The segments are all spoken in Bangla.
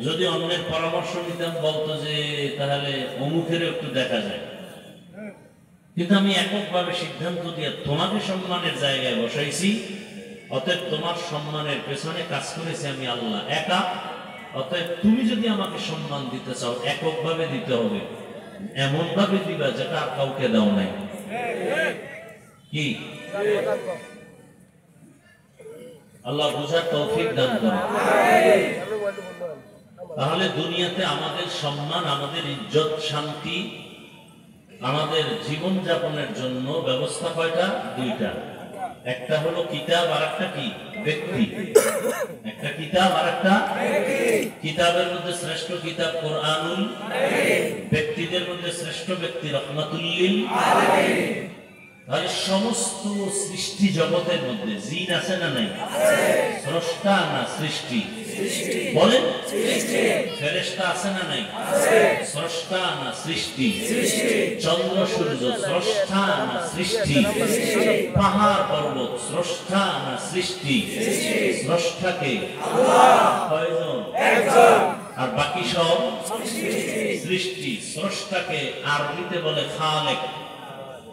যদি অন্যের পরামর্শ নিতাম বলতো যে তাহলে অমুকের একটু দেখা যায়, কিন্তু আমি এককভাবে সিদ্ধান্ত দিয়ে তোমাকে সম্মানের জায়গায় বসাইছি। অতএব তোমার সম্মানের পেছনে কাজ করেছি আমি আল্লাহ একা। অতএব তুমি যদি আমাকে সম্মান দিতে চাও এককভাবে দিতে হবে, এমন ভাবে দিবা যেটা আর কাউকে দাও নাই। কি আল্লাহ বুঝার তৌফিক দান করুন। তাহলে দুনিয়াতে আমাদের সম্মান, আমাদের ইজ্জত, শান্তি, আমাদের জীবন যাপনের জন্য ব্যবস্থা কয়টা? দুইটা। একটা হলো কিতাব আর একটা কি ব্যক্তি। একটা কিতাব আর একটা কিতাবের মধ্যে শ্রেষ্ঠ কিতাব কোরআনুল, ব্যক্তিদের মধ্যে শ্রেষ্ঠ ব্যক্তি রহমাতুল লিল আলামিন। তাহলে সমস্ত সৃষ্টি জগতের মধ্যে জিন আছে না নাই? স্রষ্টা না সৃষ্টি? বলেন ফেরেশতা আছে না নাই? স্রষ্টা না সৃষ্টি? চন্দ্র সূর্য স্রষ্টা না সৃষ্টি? পাহাড় পর্বত স্রষ্টা না সৃষ্টি? স্রষ্টাকে কয়জন? একজন। আর বাকি সব সৃষ্টি। স্রষ্টাকে আরবিতে বলে খালেক।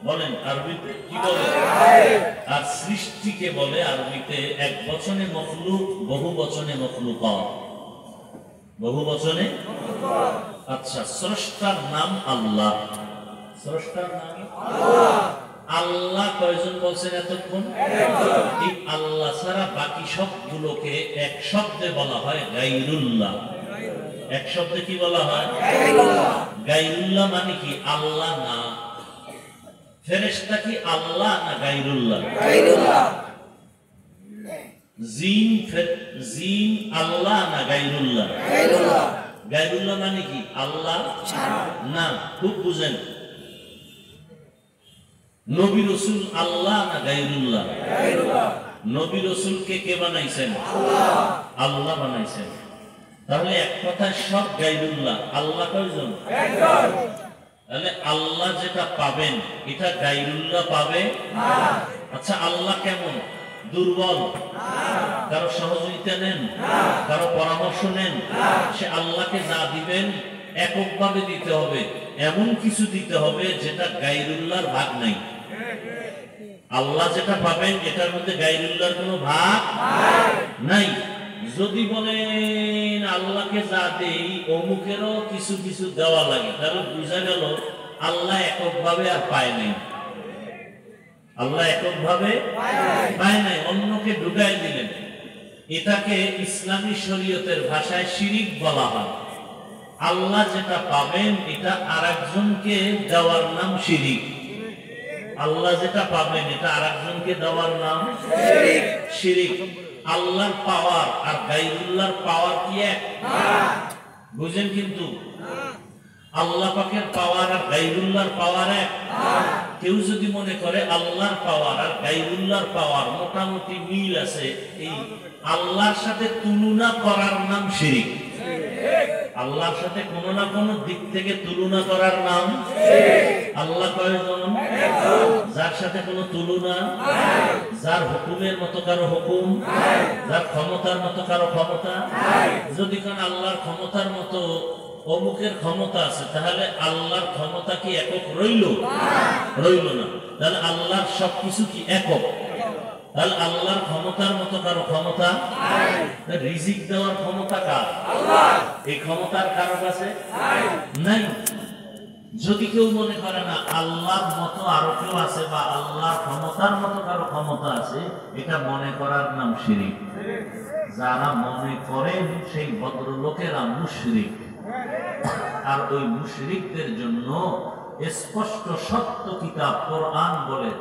বলেন আরবিতে কি বলে? আর সৃষ্টিকে বলে আরবিতে এক বচনে মখলুক, বহু বচনে মখলুকাত। বহু বচনে। আচ্ছা, স্রষ্টার নাম আল্লাহ। স্রষ্টার নাম আল্লাহ। আল্লাহ কয়জন বলছেন এতক্ষণ? এই আল্লাহ ছাড়া বাকি সবগুলোকে এক শব্দে বলা হয় গায়রুল্লাহ। এক শব্দে কি বলা হয়? গায়রুল্লাহ। গায়রুল্লাহ মানে কি? আল্লাহ না। ফেরেশতা কি আল্লাহ না গায়রুল্লাহ? গায়রুল্লাহ। জিন আল্লাহ না গায়রুল্লাহ? গায়রুল্লাহ। গায়রুল্লাহ মানে কি? আল্লাহ না। খুব বুঝেন। নবী রাসূল আল্লাহ না গায়রুল্লাহ? গায়রুল্লাহ। নবী রাসূলকে কে বানাইছেন? আল্লাহ। আল্লাহ বানাইছেন। তাহলে এক কথায় সব গায়রুল্লাহ। আল্লাহ কয়জন? একজন। তাহলে আল্লাহ যেটা পাবেন এটা গায়রুল্লাহ পাবে না। আচ্ছা, আল্লাহ কেমন? দুর্বল? কারো সহযোগিতা নেন? কারো পরামর্শ নেন? সে আল্লাহকে যা দিবেন এককভাবে দিতে হবে, এমন কিছু দিতে হবে যেটা গায়রুল্লাহর ভাগ নাই। আল্লাহ যেটা পাবেন এটার মধ্যে গায়রুল্লাহর কোনো ভাগ নাই। যদি বলেন আল্লাহকে যা দেই অমুকেরও কিছু কিছু দেওয়া লাগে, তাহলে বুঝা গেল আল্লাহ এককভাবে আর পায় নাই। আল্লাহ এককভাবে পায় নাই, অন্যকে ঢুকাই দিলেন। এটাকে ইসলামী শরীয়তের ভাষায় শিরিক বলা হয়। আল্লাহ যেটা পাবেন এটা আরেকজনকে দেওয়ার নাম শিরিক। আল্লাহ যেটা পাবেন এটা আরেকজনকে দেওয়ার নাম শিরিক। আল্লাহর পাওয়ার আর গায়রুল্লাহর পাওয়ার কি এক? বুঝেন কিন্তু আল্লাহ পাকের পাওয়ার আর গায়রুল্লাহর পাওয়ার এক। কেউ যদি মনে করে আল্লাহর পাওয়ার আর গায়রুল্লাহর পাওয়ার মোটামুটি মিল আছে, এই আল্লাহর সাথে তুলনা করার নাম শিরিক। আল্লাহর সাথে কোন না কোন দিক থেকে তুলনা করার নাম শিরিক। আল্লাহ কয়জন? একজন। যার সাথে কোনো তুলনা, যার হুকুমের মতো কারো হুকুম, যার ক্ষমতার মতো কারো ক্ষমতা। যদি কোন আল্লাহর ক্ষমতার মতো অমুকের ক্ষমতা আছে, তাহলে আল্লাহর ক্ষমতা কি একক রইল? রইল না। তাহলে আল্লাহর সবকিছু কি একক? তাহলে আল্লাহর ক্ষমতার মতো কারো ক্ষমতা? রিজিক দেওয়ার ক্ষমতা কার? আল্লাহ। এই ক্ষমতার কারো কাছে নাই। যদি কেউ মনে করে না আল্লাহর মতো আরো কেউ আছে বা আল্লাহর ক্ষমতার মতো কারো ক্ষমতা আছে, এটা মনে করার নাম শিরিক। যারা মনে করেন সেই ভদ্রলোকেরা মুশরিক। আর ওই মুশরিকদের জন্য স্পষ্ট সত্য কিতাব কোরআন বলে,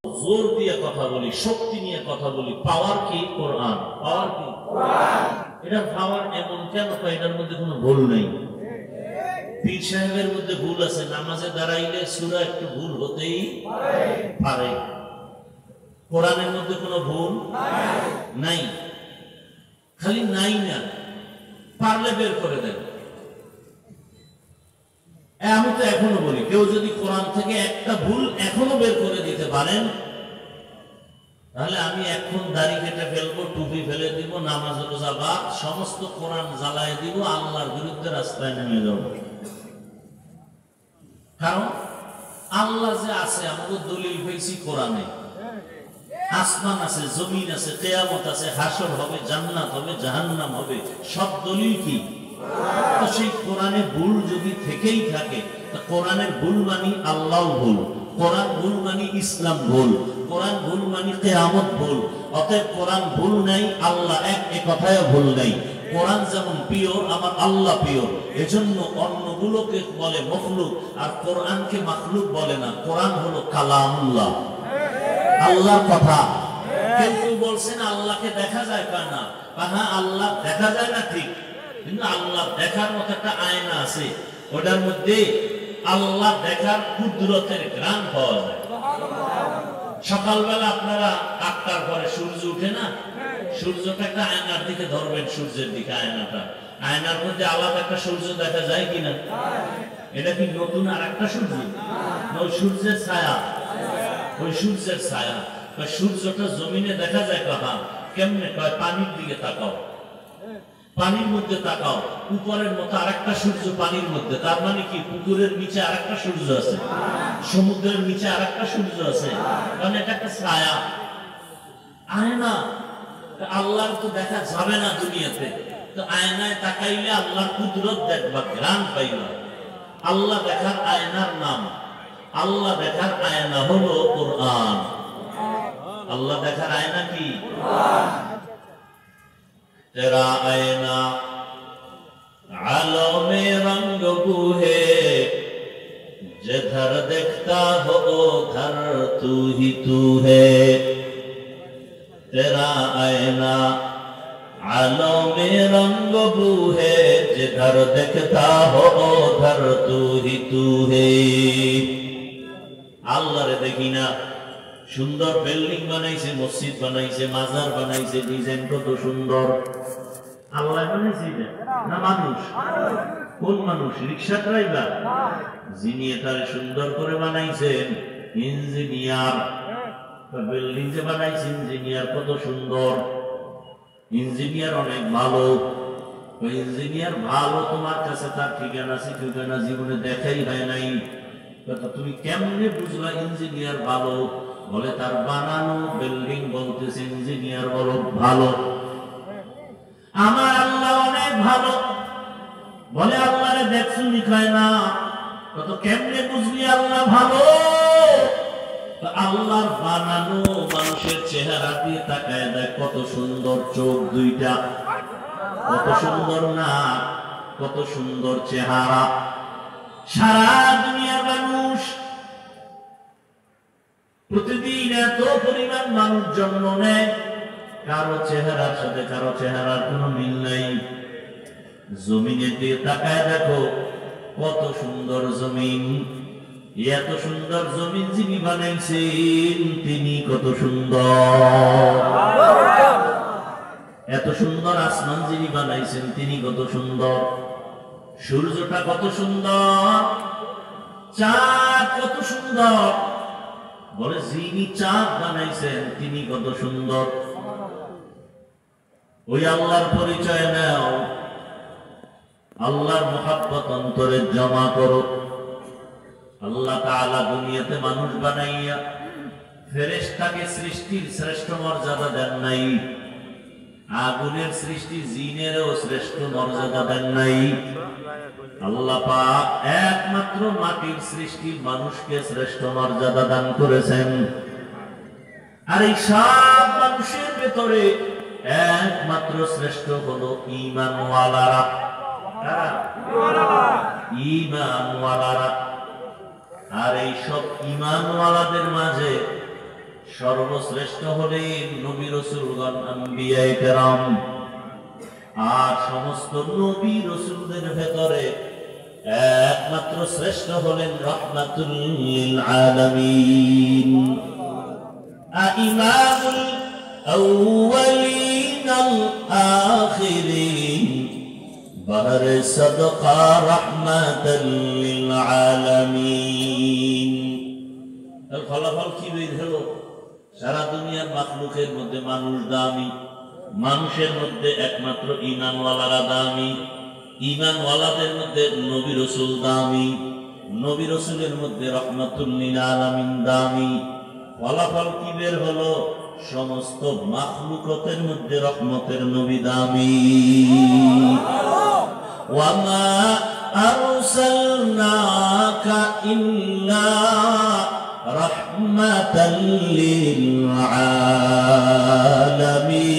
জোর দিয়ে কথা বলি, শক্তি নিয়ে কথা বলি, পাওয়ার কি? কোরআন। পাওয়ার কি? কোরআন। এটা পাওয়ার এমন কেন? এটার মধ্যে কোনো ভুল নেই। পীর সাহেবের মধ্যে ভুল আছে, নামাজে দাঁড়াইলে সূরা একটু ভুল হতেই পারে। কোরআনের মধ্যে কোনো ভুল নাই। খালি নাই না, পারলে বের করে দেন। আমি তো এখনো বলি, কেউ যদি কোরআন থেকে একটা ভুল এখনো বের করে দিতে পারেন তাহলে আমি এখন দাড়ি কেটে ফেলবো, টুপি ফেলে দিব, নামাজ রোজা বাদ, সমস্ত কোরআন জ্বালায় দিব, আল্লাহর বিরুদ্ধে রাস্তায় নেমে যাব। কারণ আল্লাহ যে আছে আমাদের দলিল পেয়েছি কোরআনে। আসমান আছে, জমিন আছে, কিয়ামত আছে, হাসর হবে, জান্নাত হবে, জাহান্নাম হবে, সব দলিল কি? তো সেই কোরআনে ভুল যদি থেকেই থাকে, তো কোরআনের ভুল মানি আল্লাহ ভুল, কোরআন ভুল মানি ইসলাম ভুল, কোরআন ভুল মানি কিয়ামত ভুল। অতএব কোরআন ভুল নাই, আল্লাহ এক, এ কথায় ভুল নাই। কোরআন যেমন পিওর, আমার আল্লাহ পিওর। এজন্য অন্যগুলোকে বলে মখলুক, আর কোরআনকে মাখলুক বলে না। কোরআন হলো কালামুল্লাহ, আল্লাহর কথা। কিন্তু বলছেন আল্লাহকে দেখা যায় না। হ্যাঁ, আল্লাহ দেখা যায় না ঠিক, কিন্তু আল্লাহ দেখার মতো একটা আয়না আছে, ওটার মধ্যে আল্লাহ দেখার কুদরতের ঘ্রাণ পাওয়া যায়। সকালবেলা আপনারা 8টার পরে সূর্য উঠে না, সূর্যটা একটা আয়নার দিকে ধরবেন, সূর্যের দিকে আয়নাটা, আয়নার মধ্যে আলাদা একটা সূর্য দেখা যায় কিনা? এটা কি নতুন আর একটা সূর্য? ওই সূর্যের ছায়া, ওই সূর্যের ছায়া। সূর্যটা জমিনে দেখা যায় কখন? কেমনে? কয় পানির দিকে তাকাও, পানির মধ্যে তাকাও, উপরের মতো আরেকটা সূর্য পানির মধ্যে। তার মানে কি? পুকুরের নিচে আরেকটা সূর্য আছে, সমুদ্রের নিচে আরেকটা সূর্য আছে। কারণ এটা একটা ছায়া, আয়না। আল্লাহর তো দেখা যাবে না দুনিয়াতে, তো আয়নায় তাকাইলে আল্লাহর কুদরত দেখবা, ঘ্রাণ পাইবা। আল্লাহ দেখার আয়নার নাম, আল্লাহ দেখার আয়না হলো কোরআন। আল্লাহ দেখার আয়না কি? तेरा आईना आलों में रंग बूहे, जिधर देखता हो उधर तू ही तू है। तेरा आईना आलों में रंग बूहे, जिधर देखता हो उधर तू ही तू है। আল্লাহ রে দেখি না, সুন্দর বিল্ডিং বানাইছে, মসজিদ বানাইছে, মাজার বানাইছে, ডিজাইন কত সুন্দর। আল্লাহ বানাইছে না মানুষ? কোন মানুষ? রিক্সা ড্রাইভার? যিনি এটারে সুন্দর করে বানাইছেন ইঞ্জিনিয়ার। বিল্ডিং যে বানাইছে ইঞ্জিনিয়ার, কত সুন্দর। ইঞ্জিনিয়ার অনেক ভালো। ইঞ্জিনিয়ার ভালো, তোমার কাছে তার ঠিকানা ঠিকানা জীবনে দেখাই হয় নাই। তুমি কেমনে বুঝলা ইঞ্জিনিয়ার ভালো? বলে তার বানানো বিল্ডিং বলতেছে ইঞ্জিনিয়ার বলো ভালো। আমার আল্লাহ অনেক ভালো। বলে আল্লাহরে দেখছো লিখায় না, কত কেমনে বুঝলি আল্লাহ ভালো? আল্লাহর বানানো মানুষের চেহারা দিয়ে তাকায় দেয়, কত সুন্দর চোখ দুইটা, কত সুন্দর নাক, কত সুন্দর চেহারা। সারা দুনিয়ার মানুষ, প্রতিদিন এত পরিমাণ মানুষ জন্ম নেয়, কারো চেহারার সাথে কারো চেহারার কোনো মিল নাই। জমিনে দিয়ে তাকায় দেখো, কত সুন্দর জমিন। এত সুন্দর জমিন যিনি বানাইছেন তিনি কত সুন্দর। এত সুন্দর আসমান যিনি বানাইছেন তিনি কত সুন্দর। সূর্যটা কত সুন্দর, চাঁদ কত সুন্দর। বলে যিনি চাঁদ বানাইছেন তিনি কত সুন্দর। ওই আল্লাহর পরিচয় নাও, আল্লাহর মুহাব্বত অন্তরে জমা করো। আল্লাহ তাআলা দুনিয়াতে মানুষ বানাইয়া ফেরেশতাকে সৃষ্টির শ্রেষ্ঠ মর্যাদা দেন নাই, আগুনের সৃষ্টি জিনেরও শ্রেষ্ঠ মর্যাদা দেন নাই। আল্লাহ পাক একমাত্র মাটির সৃষ্টি মানুষকে শ্রেষ্ঠ মর্যাদা দান করেছেন। আর এই সব মানুষের ভেতরে একমাত্র শ্রেষ্ঠ হলো ঈমানওয়ালারা। ঈমানওয়ালারা। আর এই সব ঈমানওয়ালাদের মাঝে সর্বশ্রেষ্ঠ হলেন নবী রাসূলগণ, আম্বিয়ায়ে কেরাম। আর সমস্ত নবী রাসূলদের ভেতরে একমাত্র শ্রেষ্ঠ হলেন রাহমাতুল লিল আলামিন। ইমামুল আউয়ালিন আল আখিরিন, বাহরে সাদকা রাহমাতুল লিল আলামিন। এর ফলাফল কি বের হলো? সারা দুনিয়ার মাখলুকের মধ্যে মানুষ দামি, মানুষের মধ্যে একমাত্র ঈমানওয়ালারা দামি, ঈমানওয়ালাদের মধ্যে নবী রাসূল দামি, নবী রাসূলের মধ্যে রাহমাতুল লিল আলামিন দামি। ফলাফল কি বের হলো? সমস্ত মাখলুকতের মধ্যে রহমতের নবী দামি। ওয়ামা আরসালনাকা ইল্লা রাহমাতাল লিল আলামিন।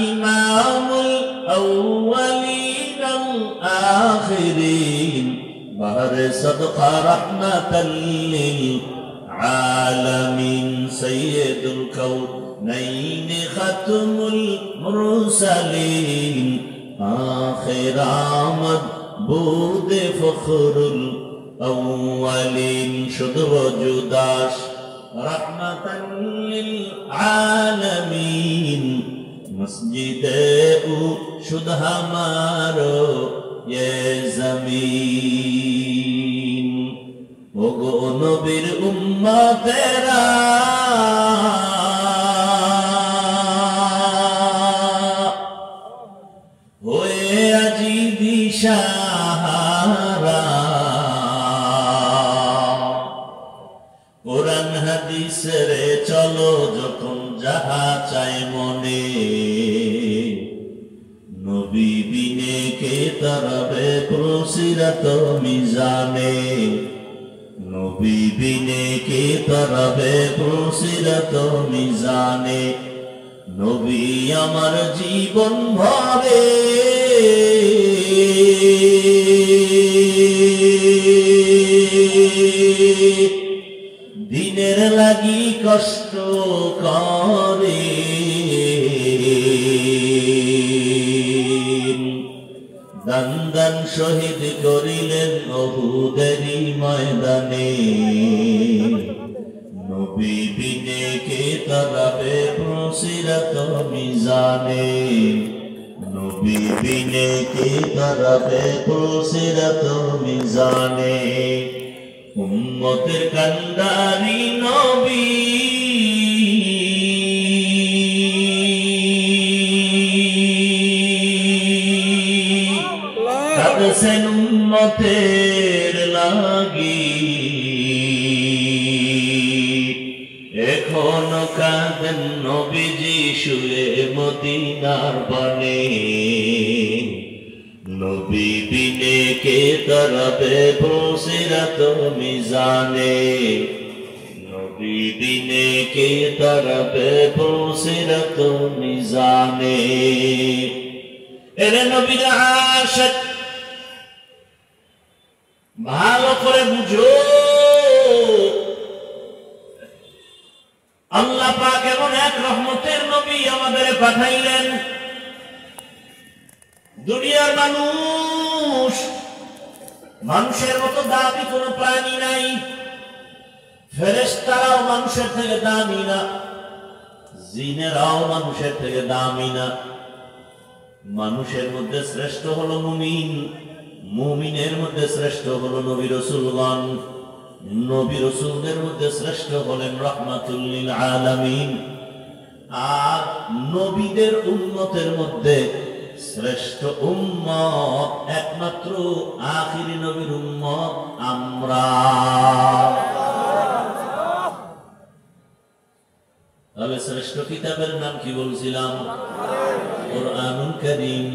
ইমামুল আউয়ালিন আল আখিরিন বাহর সদকা রাহমাতাল লিল আলামিন। সাইয়্যিদুল কাউনাইন খাতমুল মুরসালিন আখির আমদ বুদে ফখরুল আউয়ালিন। শুধু জুদাস রাহমাতাল লিল আলামিন। মসজিদে ও শুধ হামারো ये जमीन। ওগো নবীর উম্মতেরা হয়ে আজি দিশাহারা, কোরআন হাদিস রে চলো যখন যাহা চায় মনে। নবী বিনে কে তরবে প্রসিরত মিজানে, নবী বিনে কে তরবে প্রসিরত মিজানে। নবী আমার জীবন ভরে দিনের লাগি কষ্ট করে। দান দান শহীদ করিলেন উহুদেরই ময়দানে। নবী বিনে কে তরাবে প্রসিরত মিজানে, নবী বিনে কে তরাবে প্রসিরত মিজানে। উম্মতের কান্দারি নবী কাঁদছেন উম্মতের লাগি, এখনো কাঁদেন নবীজি শুয়ে মদিনার বনে। নবী বিনে কে তরবে প্রসিরত মিজানে, নবী বিনে কে তরবে প্রসিরত মিজানে। এরে নবীর আশিক ভালো করে বুঝো, আল্লাহ পাক এমন এক রহমতের নবী আমাদের পাঠাইলেন। দুনিয়ার মানুষের মতো দামি কোন প্রাণী নাই, ফেরেশতারাও মানুষের থেকে দামি না, জিনেরাও মানুষের থেকে দামি না। মানুষের মধ্যে শ্রেষ্ঠ হলো মুমিন, মুমিনের মধ্যে শ্রেষ্ঠ হলো নবী রাসূলগণ, নবী রাসূলদের মধ্যে শ্রেষ্ঠ হলেন রাহমাতুল লিল আলামিন। আর নবীদের উম্মতের মধ্যে শ্রেষ্ঠ উম্মত একমাত্র আখিরি নবীর উম্মত আমরা। তাহলে শ্রেষ্ঠ কিতাবের নাম কি বলছিলাম? কোরআনুল কারীম।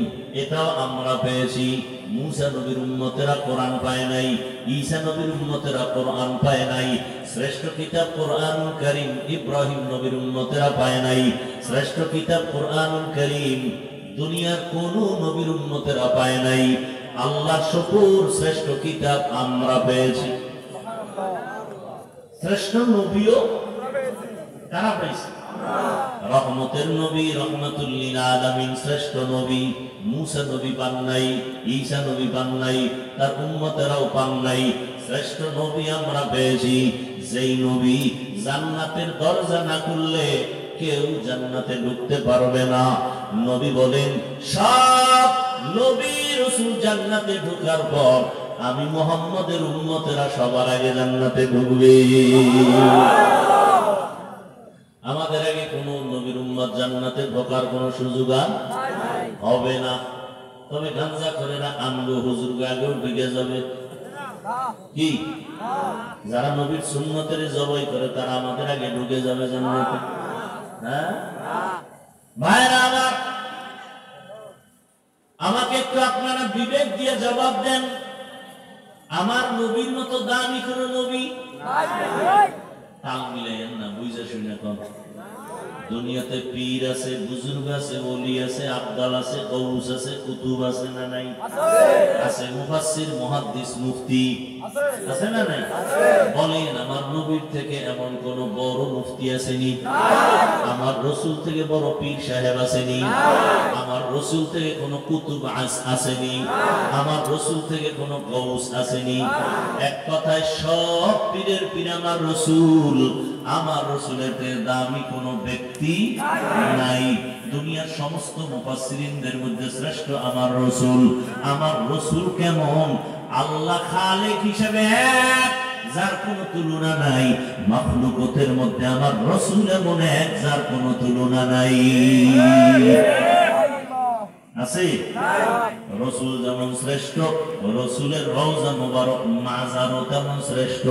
এটাও আমরা পেয়েছি। মুসা নবীর উম্মতেরা কোরআন পায় নাই, ঈসা নবীর উম্মতেরা কোরআন পায় নাই। শ্রেষ্ঠ কিতাব কোরআনুল কারীম ইব্রাহিম নবীর উম্মতেরা পায় নাই। শ্রেষ্ঠ কিতাব কোরআনুল কারীম দুনিয়ার কোন নবীর উম্মতেরা পায় নাই। আল্লাহ শুকর, শ্রেষ্ঠ কিতাব আমরা পেয়েছি। শ্রেষ্ঠ নবীও কারা পাইছে? রহমতের নবী রাহমাতুল লিল আলামিন শ্রেষ্ঠ নবী। মুসা নবী পান নাই, ঈসা নবী পান নাই, তার উম্মতেরাও পান নাই। শ্রেষ্ঠ নবী আমরা পেয়েছি, যেই নবী জান্নাতের দরজা না খুললে কেউ জান্নাতে ঢুকতে পারবে না। নবী বলেন সব নবী রাসূল জান্নাতে ঢোকার পর আমি মুহাম্মদের উম্মতেরা সবার আগে জান্নাতে ঢুকবে। আমাদের আগে কোন নবীর উম্মত জান্নাতে ঢোকার কোন সুযোগ হবে না। তবে গাঞ্জা করে না আমগো হুজুর আগেও ঢুকে যাবে। কি যারা নবীর সুন্নতের জবাই করে তারা আমাদের আগে ঢুকে যাবে জান্নাতে? হ্যাঁ ভাইরা আমার, আমাকে একটু আপনারা বিবেক দিয়ে জবাব দেন, আমার নবীর মতো দামি কোন নবী? তাল মিলাইয়েন না, বুঝে শুনে কম। দুনিয়াতে পীর আছে, বুজুর্গ আছে, ওলি আছে, আবদাল আছে, গৌস আছে, কুতুব আছে না নাই? আছে। মুফাসসির, মুহাদ্দিস, মুফতি আছে না নাই? বলেন আমার নবীর থেকে এমন কোন বড় মুফতি আসেনি? আমার রাসূল থেকে বড় পীর সাহেব আসেনি? আমার রাসূল থেকে কোন কুতুব আসেনি? আমার রাসূল থেকে কোন গৌস আসেনি? এক কথায় সব পীরের পীর আমার রাসূল। আমার রাসূলের থেকে দামি কোন ব্যক্তি নাই। দুনিয়ার সমস্ত মুফাসসিরিনদের মধ্যে শ্রেষ্ঠ আমার রাসূল। আমার রাসূল কেমন? আল্লাহ খালেক হিসেবে এক, যার কোনো তুলনা নাই। মাখলুকাতের মধ্যে আমার রাসূল এমন এক, যার কোনো তুলনা নাই। আছে? রাসূল যেমন শ্রেষ্ঠ, রাসূলের রওজা মুবারক মাজারও তেমন শ্রেষ্ঠ।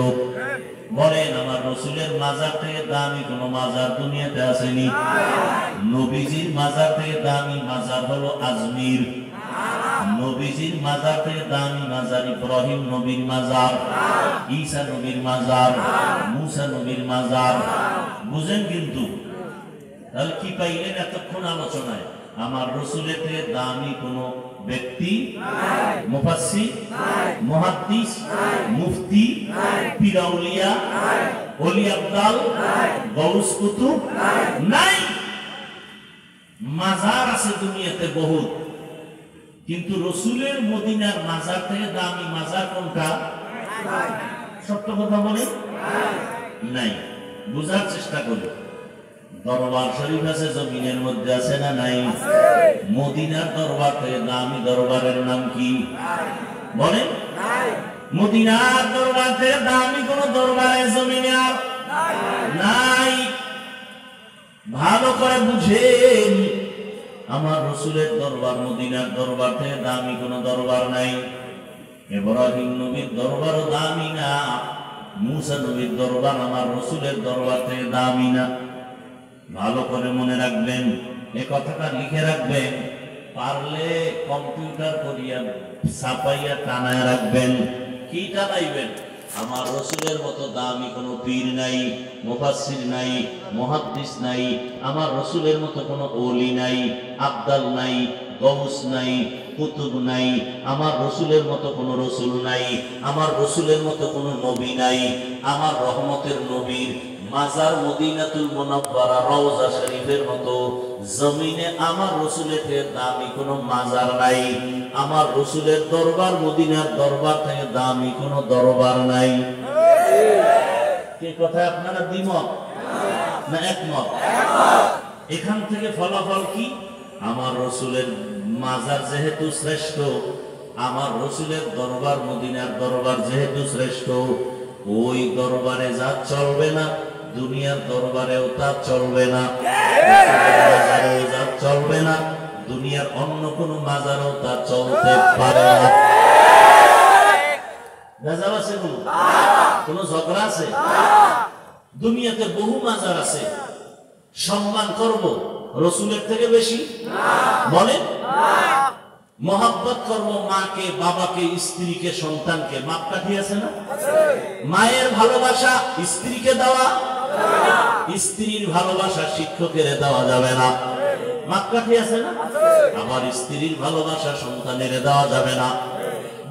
বলেন আমার রাসূলের মাজার থেকে দামি কোন মাজার দুনিয়াতে আসেনি? নবীজির মাজার থেকে দামি মাজার হলো আজমির। নবীজির মাজার থেকে দামি মাজার ইব্রাহিম নবীর মাজার, ঈসা নবীর মাজার, মুসা নবীর মাজার। বুঝেন কিন্তু? তাহলে কি পাইলেন এতক্ষণ আলোচনায়? আমার রাসূলের থেকে দামি কোন ব্যক্তি, মুফাসসির, মুহাদ্দিস, মুফতি, পীর আউলিয়া, ওলি আবদাল, গৌস কুতুব নাই। মাজার আছে দুনিয়াতে বহুত, কিন্তু রাসূলের মদিনার মাজার থেকে দামি মাজার কোনটা? সত্য কথা বলে নাই। বুঝার চেষ্টা করি। দরবার শরীফ আছে জমিনের মধ্যে, আছে না নাই? মদিনার দরবার থেকে দামি দরবারের নাম কি বলেন? মদিনার দরবার থেকে দামি কোন দরবারে জমিনে আর নাই। ভালো করে বুঝেন, আমার রাসূলের দরবার মদিনার দরবার থেকে দামি কোন দরবার নাই। ইব্রাহিম নবীর দরবারও দামি না, মুসা নবীর দরবার আমার রাসূলের দরবার থেকে দামি না। ভালো করে মনে রাখবেন, এই কথাটা লিখে রাখবেন, পারলে কম্পিউটার করিয়া ছাপাইয়া টানায় রাখবেন। কি টানাইবেন? আমার রাসূলের মতো দামি কোনো পীর নাই, মুফাসসির নাই, মুহাদ্দিস নাই। আমার রাসূলের মতো কোনো ওলি নাই, আবদাল নাই, গৌস নাই, কুতুব নাই। আমার রাসূলের মতো কোনো রাসূল নাই। আমার রাসূলের মতো কোনো নবী নাই। আমার রহমতের নবীর মাজার মদিনাতুল মুনাওয়ারা রওজা শরীফের মতো জমিনে আমার রাসূলের থেকে দামি কোনো মাজার নাই। আমার রাসূলের দরবার মদিনার দরবার থেকে দামি কোনো দরবার নাই। কি কথা আপনারা দ্বিমত না একমত? এখান থেকে ফলাফল কি? আমার রাসূলের মাজার যেহেতু শ্রেষ্ঠ, আমার রাসূলের দরবার মদিনার দরবার যেহেতু শ্রেষ্ঠ, ওই দরবারে যা চলবে না দুনিয়ার দরবারেও তা চলবে না, মাজারেও যা চলবে না দুনিয়ার অন্য কোন মাজারেও তা চলতে পারে না। ভেজাল আছে? কোন ঝগড়া আছে? দুনিয়াতে বহু মাজার আছে, সম্মান করব রাসূলের থেকে বেশি বলেন? মহব্বত করব মাকে, বাবাকে, স্ত্রীকে, সন্তানকে। মাপকাঠি আছে না? মায়ের ভালোবাসা স্ত্রীকে দেওয়া, স্ত্রীর ভালোবাসা শিক্ষকের দেওয়া যাবে না। মাপকাঠি আছে না? আবার স্ত্রীর ভালোবাসা সন্তানের দেওয়া যাবে না।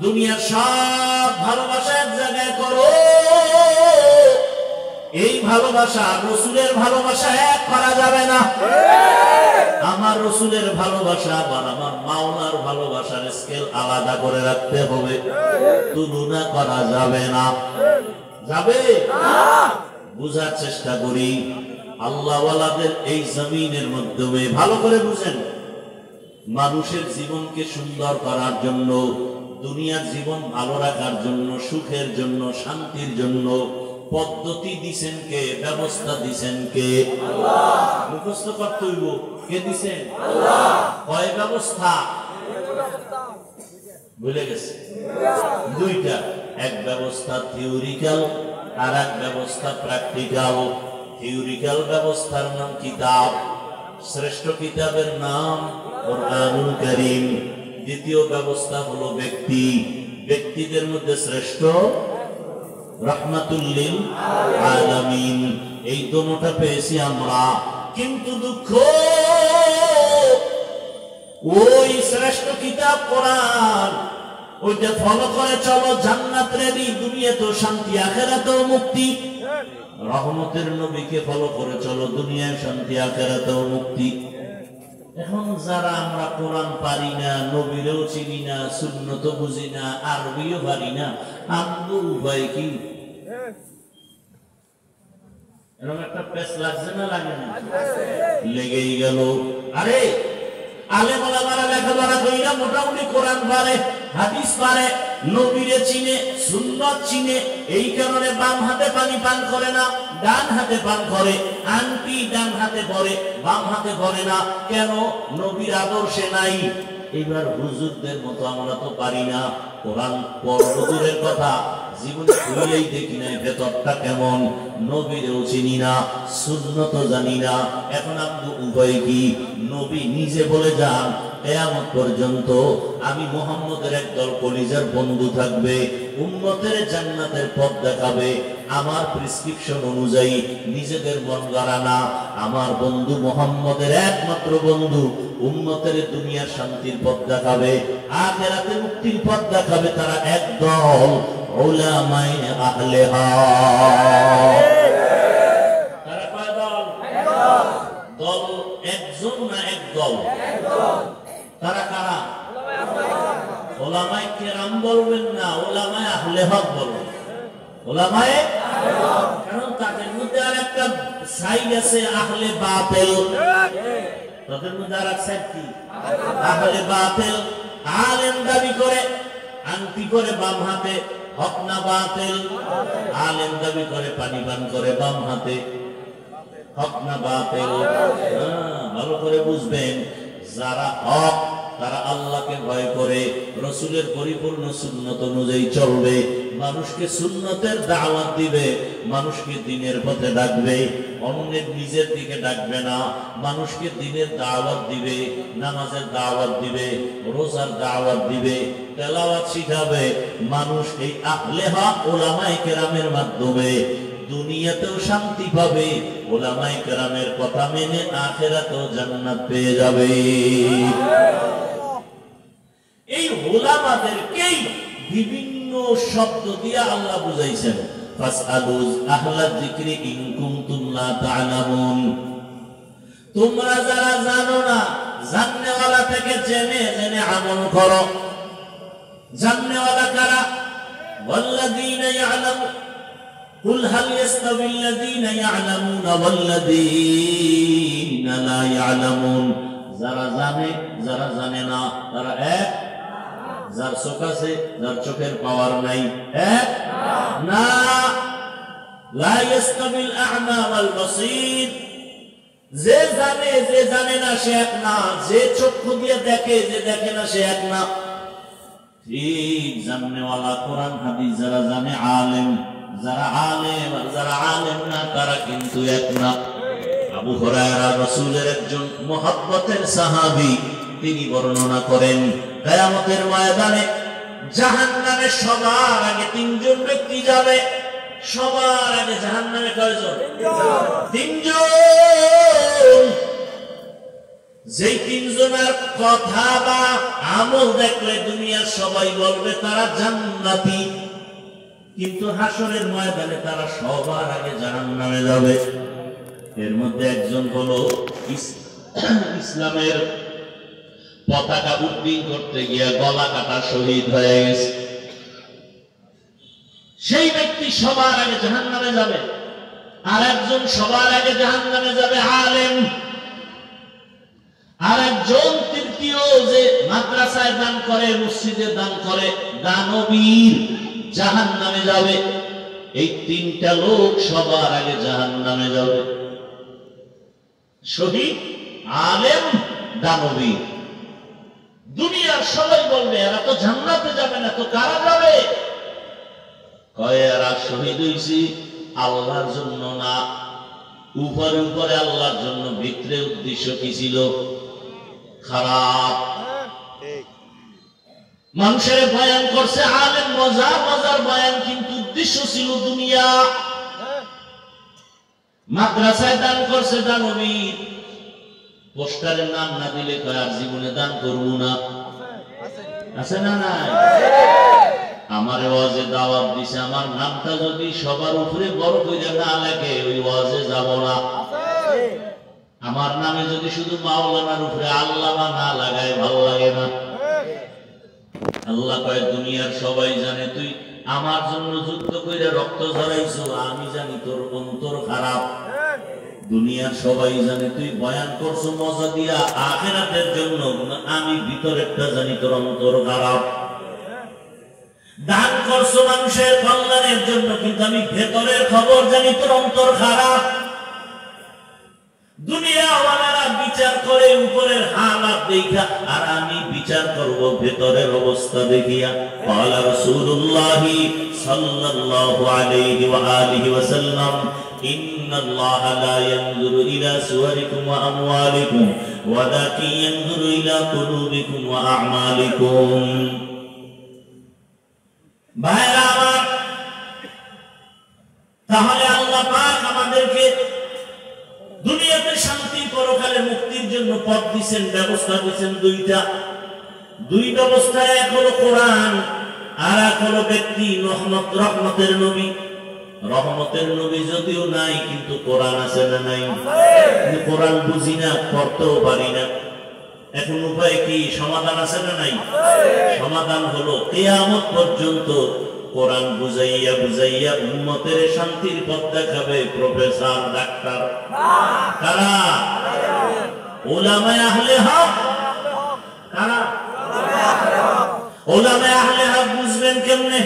দুনিয়ার সব ভালোবাসা এক জায়গায় করো, এই ভালোবাসা রাসূলের ভালোবাসা এক করা যাবে না। আমার রাসূলের ভালোবাসা আর আমার মাওলার ভালোবাসার স্কেল আলাদা করে রাখতে হবে, তুলনা করা যাবে না। যাবে? বুঝার চেষ্টা করি। আল্লাহ ওয়ালাদের এই জমিনের মাধ্যমে ভালো করে বুঝেন, মানুষের জীবনকে সুন্দর করার জন্য দুনিয়ার জীবন ভালো রাখার জন্য, সুখের জন্য, শান্তির জন্য পদ্ধতি দিছেন কে? ব্যবস্থা দিছেন কে? আল্লাহ। মুখস্থ করতে হইব, কে দিছেন? আল্লাহ। কয় ব্যবস্থা? ভুলে গেছে? দুইটা। এক ব্যবস্থা থিওরিক্যাল, আর এক ব্যবস্থা প্র্যাকটিক্যাল। থিওরিক্যাল ব্যবস্থার নাম কিতাব, শ্রেষ্ঠ কিতাবের নাম কুরআনুল কারীম। দ্বিতীয় ব্যবস্থা হলো ব্যক্তি, ব্যক্তিদের মধ্যে শ্রেষ্ঠ রাহমাতুল লিল আলামিন। এই দুটোটা পেয়েছি আমরা, কিন্তু দুঃখ ওই শ্রেষ্ঠ কিতাব কোরআন, ওইটা ফলো করে চলো, জান্নাত রেডি, দুনিয়াতেও শান্তি, আখিরাতেও মুক্তি। রহমতের নবীকে ফলো করে চলো, দুনিয়ায় শান্তি, আখিরাতেও মুক্তি। এখন যারা আমরা কোরআন পারি না, নবীরও চিনি না, সুন্নত বুঝি না, আরবিও পারি না, আমগো উপায় কি? এরকম একটা পেশ লাগছে না লাগে না? লেগেই গেল। আরে আলেম ওলামারা লেখাপড়া কইরা মোটামুটি কোরআন পারে, হাদিস পারে, নবীরে চিনে, সুন্নাত চিনে, এই কারণে বাম হাতে পানি পান করে না, ডান হাতে পান করে। আন্টি ডান হাতে পড়ে, বাম হাতে পড়ে না, কেন? নবীর আদর্শে নাই। এবার হুজুরদের মতো আমরা তো পারি না, কোরআন পড়ার কথা জীবনে খুলেই দেখি না ভেতরটা কেমন, নবীরেও চিনি না, সুন্নত জানি না। এখন আপনি উভয় কি? নবী নিজে বলে যান কিয়ামত পর্যন্ত আমি মুহাম্মদের একদল কলিজার বন্ধু থাকবে, উম্মতের জান্নাতের পথ দেখাবে আমার প্রেসক্রিপশন অনুযায়ী, নিজেদের মন গড়া না। আমার বন্ধু মুহাম্মদের একমাত্র বন্ধু, উম্মতের দুনিয়ার শান্তির পথ দেখাবে, আখিরাতে মুক্তির পথ দেখাবে। তারা একদল উলামায়ে আহলে হক। তারা কয় দল? দল একজন না একদল? তারা কারা? উলামায়ে কেরাম বলবেন না, উলামায়ে আহলে হক বলবেন। উলামায়ে আহলে হক, কারণ তাদের মধ্যে আর একটা সাইড আছে আহলে বাতিল। তাদের মধ্যে আর এক সাইড কি? আহলে বাতিল। আলেম দাবি করে, আংটি করে বাম হাতে, হক না বাতিল? আলেম দাবি করে পানি পান করে বাম হাতে, হক না বাতিল? ভালো করে বুঝবেন, যারা হক তারা আল্লাহকে ভয় করে, রাসূলের পরিপূর্ণ সুন্নত অনুযায়ী চলবে, মানুষকে সুন্নতের দাওয়াত দিবে, মানুষকে দ্বীনের পথে ডাকবে, অন্যের নিজের দিকে ডাকবে না। মানুষকে দ্বীনের দাওয়াত দিবে, নামাজের দাওয়াত দিবে, রোজার দাওয়াত দিবে, তেলাওয়াত শিখাবে। মানুষ এই আহলে হক উলামায়ে কেরামের মাধ্যমে দুনিয়াতেও শান্তি পাবে, উলামায়ে কেরামের কথা মেনে আখিরাতেও জান্নাত পেয়ে যাবে। এই উলামাদেরকেই বিভিন্ন শব্দ দিয়ে আল্লাহ বুঝাইছেন, ফাসআলু আহলা যিকরি ইন কুনতুম লা তা'লামুন। তোমরা যারা জানো না, জাননেওয়ালা থেকে জেনে জেনে আমল করো। জাননেওয়ালা কারা? ওয়াল্লাযীনা ইয়া'লামুন, কুল হাল ইয়াস্তাবিল্লাযীনা ইয়া'লামুনা ওয়াল্লাযীনা লা ইয়া'লামুন। যারা জানে, যারা জানে না, তারা এক। যার চোখ আছে, যার চোখের পাওয়ার নাই, এক না। লা ইয়াস্তাবিল আ'মা ওয়াল বাসীর। যে জানে, যে জানে না, সে এক না। যে চক্ষু দিয়ে দেখে, যে দেখে না, সে এক না। ঠিক জাননেওয়ালা, কোরআন হাদিস যারা জানে আলেম, যারা আলেম আর যারা আলেম না, তারা কিন্তু এক না। আবু হুরায়রা রাসূলের একজন মুহাব্বতের সাহাবী, তিনি বর্ণনা করেন কিয়ামতের ময়দানে জাহান্নামে সবার আগে তিনজন ব্যক্তি যাবে। সবার আগে জাহান্নামে কয়জন? তিনজন। যেই তিনজনের কথা বা আমল দেখলে দুনিয়ার সবাই বলবে তারা জান্নাতি, কিন্তু হাসরের ময়দানে তারা সবার আগে জাহান্নামে যাবে। এর মধ্যে একজন হলো ইসলামের পতাকা উড্ডীন করতে গিয়ে গলা কাটা শহীদ হয়ে গেছে। সেই ব্যক্তি সবার আগে জাহান্নামে যাবে। আর একজন সবার আগে জাহান্নামে যাবে আলেম। আর একজন তৃতীয়, যে মাদ্রাসায় দান করে, মসজিদে দান করে, দানবীর জাহান্নামে যাবে। এই তিনটা লোক সবার আগে জাহান্নামে যাবে, শহীদ, আলেম, দানবীর। দুনিয়ার সবাই বলবে এরা তো জান্নাতে যাবে না, তো কারা যাবে? কয় এরা শহীদ হইছি আল্লাহর জন্য না, উপরে উপরে আল্লাহর জন্য, ভিতরে উদ্দেশ্য কি ছিল? খারাপ। মানুষের বয়ান করছে আলেম, মজার মজার বয়ান, কিন্তু উদ্দেশ্য ছিল দুনিয়া। মাদ্রাসায় দান করছে দানবীর, পোস্টারের নাম না দিলে কয় আর জীবনে দান করবো না। আছে না নাই? আমার ওয়াজে দাওয়াত দিছে, আমার নামটা যদি সবার উপরে বড় করে না লেখে ওই ওয়াজে যাব না। আমার নামে যদি শুধু মাওলানার উপরে আল্লামা না লাগায় ভালো লাগে না। আল্লাহ কয় দুনিয়ার সবাই জানে তুই আমার জন্য যুদ্ধ করে রক্ত ঝরাইছো, আমি জানি তোর অন্তর খারাপ। দুনিয়ার সবাই জানে তুই বয়ান করছো মজা দিয়া আখিরাতের জন্য, আমি ভিতরেরটা জানি তোর অন্তর খারাপ। দান করছো মানুষের কল্যাণের জন্য, কিন্তু আমি ভেতরের খবর জানি তোর অন্তর খারাপ। দুনিয়াওয়ালারা বিচার করে উপরের হালাত দেখা, আর আমি বিচার করব ভেতরের অবস্থা দেখিয়া। ক্বালা রাসূলুল্লাহ সাল্লাল্লাহু আলাইহি ওয়া আলিহি ওয়াসাল্লাম, ইন্নাল্লাহা লা ইয়ানজুরু ইলা সুওয়ারিকুম ওয়া আমওয়ালিকুম ওয়ালাকিন ইয়ানজুরু ইলা কুলুবিকুম ওয়া আ'মালিকুম। ভাইরা আমার, তাহলে আল্লাহ পাক আমাদেরকে দুনিয়াতে শান্তি, পরকালে মুক্তির জন্য পথ দিয়েছেন, ব্যবস্থা দিয়েছেন দুই ব্যবস্থা। এক হলো কোরআন, আর এক হলো ব্যক্তি রহমতের নবী। রহমতের নবী যদিও নাই, কিন্তু কোরআন আছে না নাই? কিন্তু কোরআন বুঝি না, পড়তেও পারি না। এখন উপায় কি? সমাধান আছে না নাই? সমাধান হলো কিয়ামত পর্যন্ত কোরআন বুঝাইয়া বুঝাইয়া উম্মতের শান্তির পথ দেখাবে প্রফেসর, ডাক্তার। কারা? উলামায়ে আহলে হক। কারা? উলামায়ে আহলে হক। বুঝবেন কেমনে?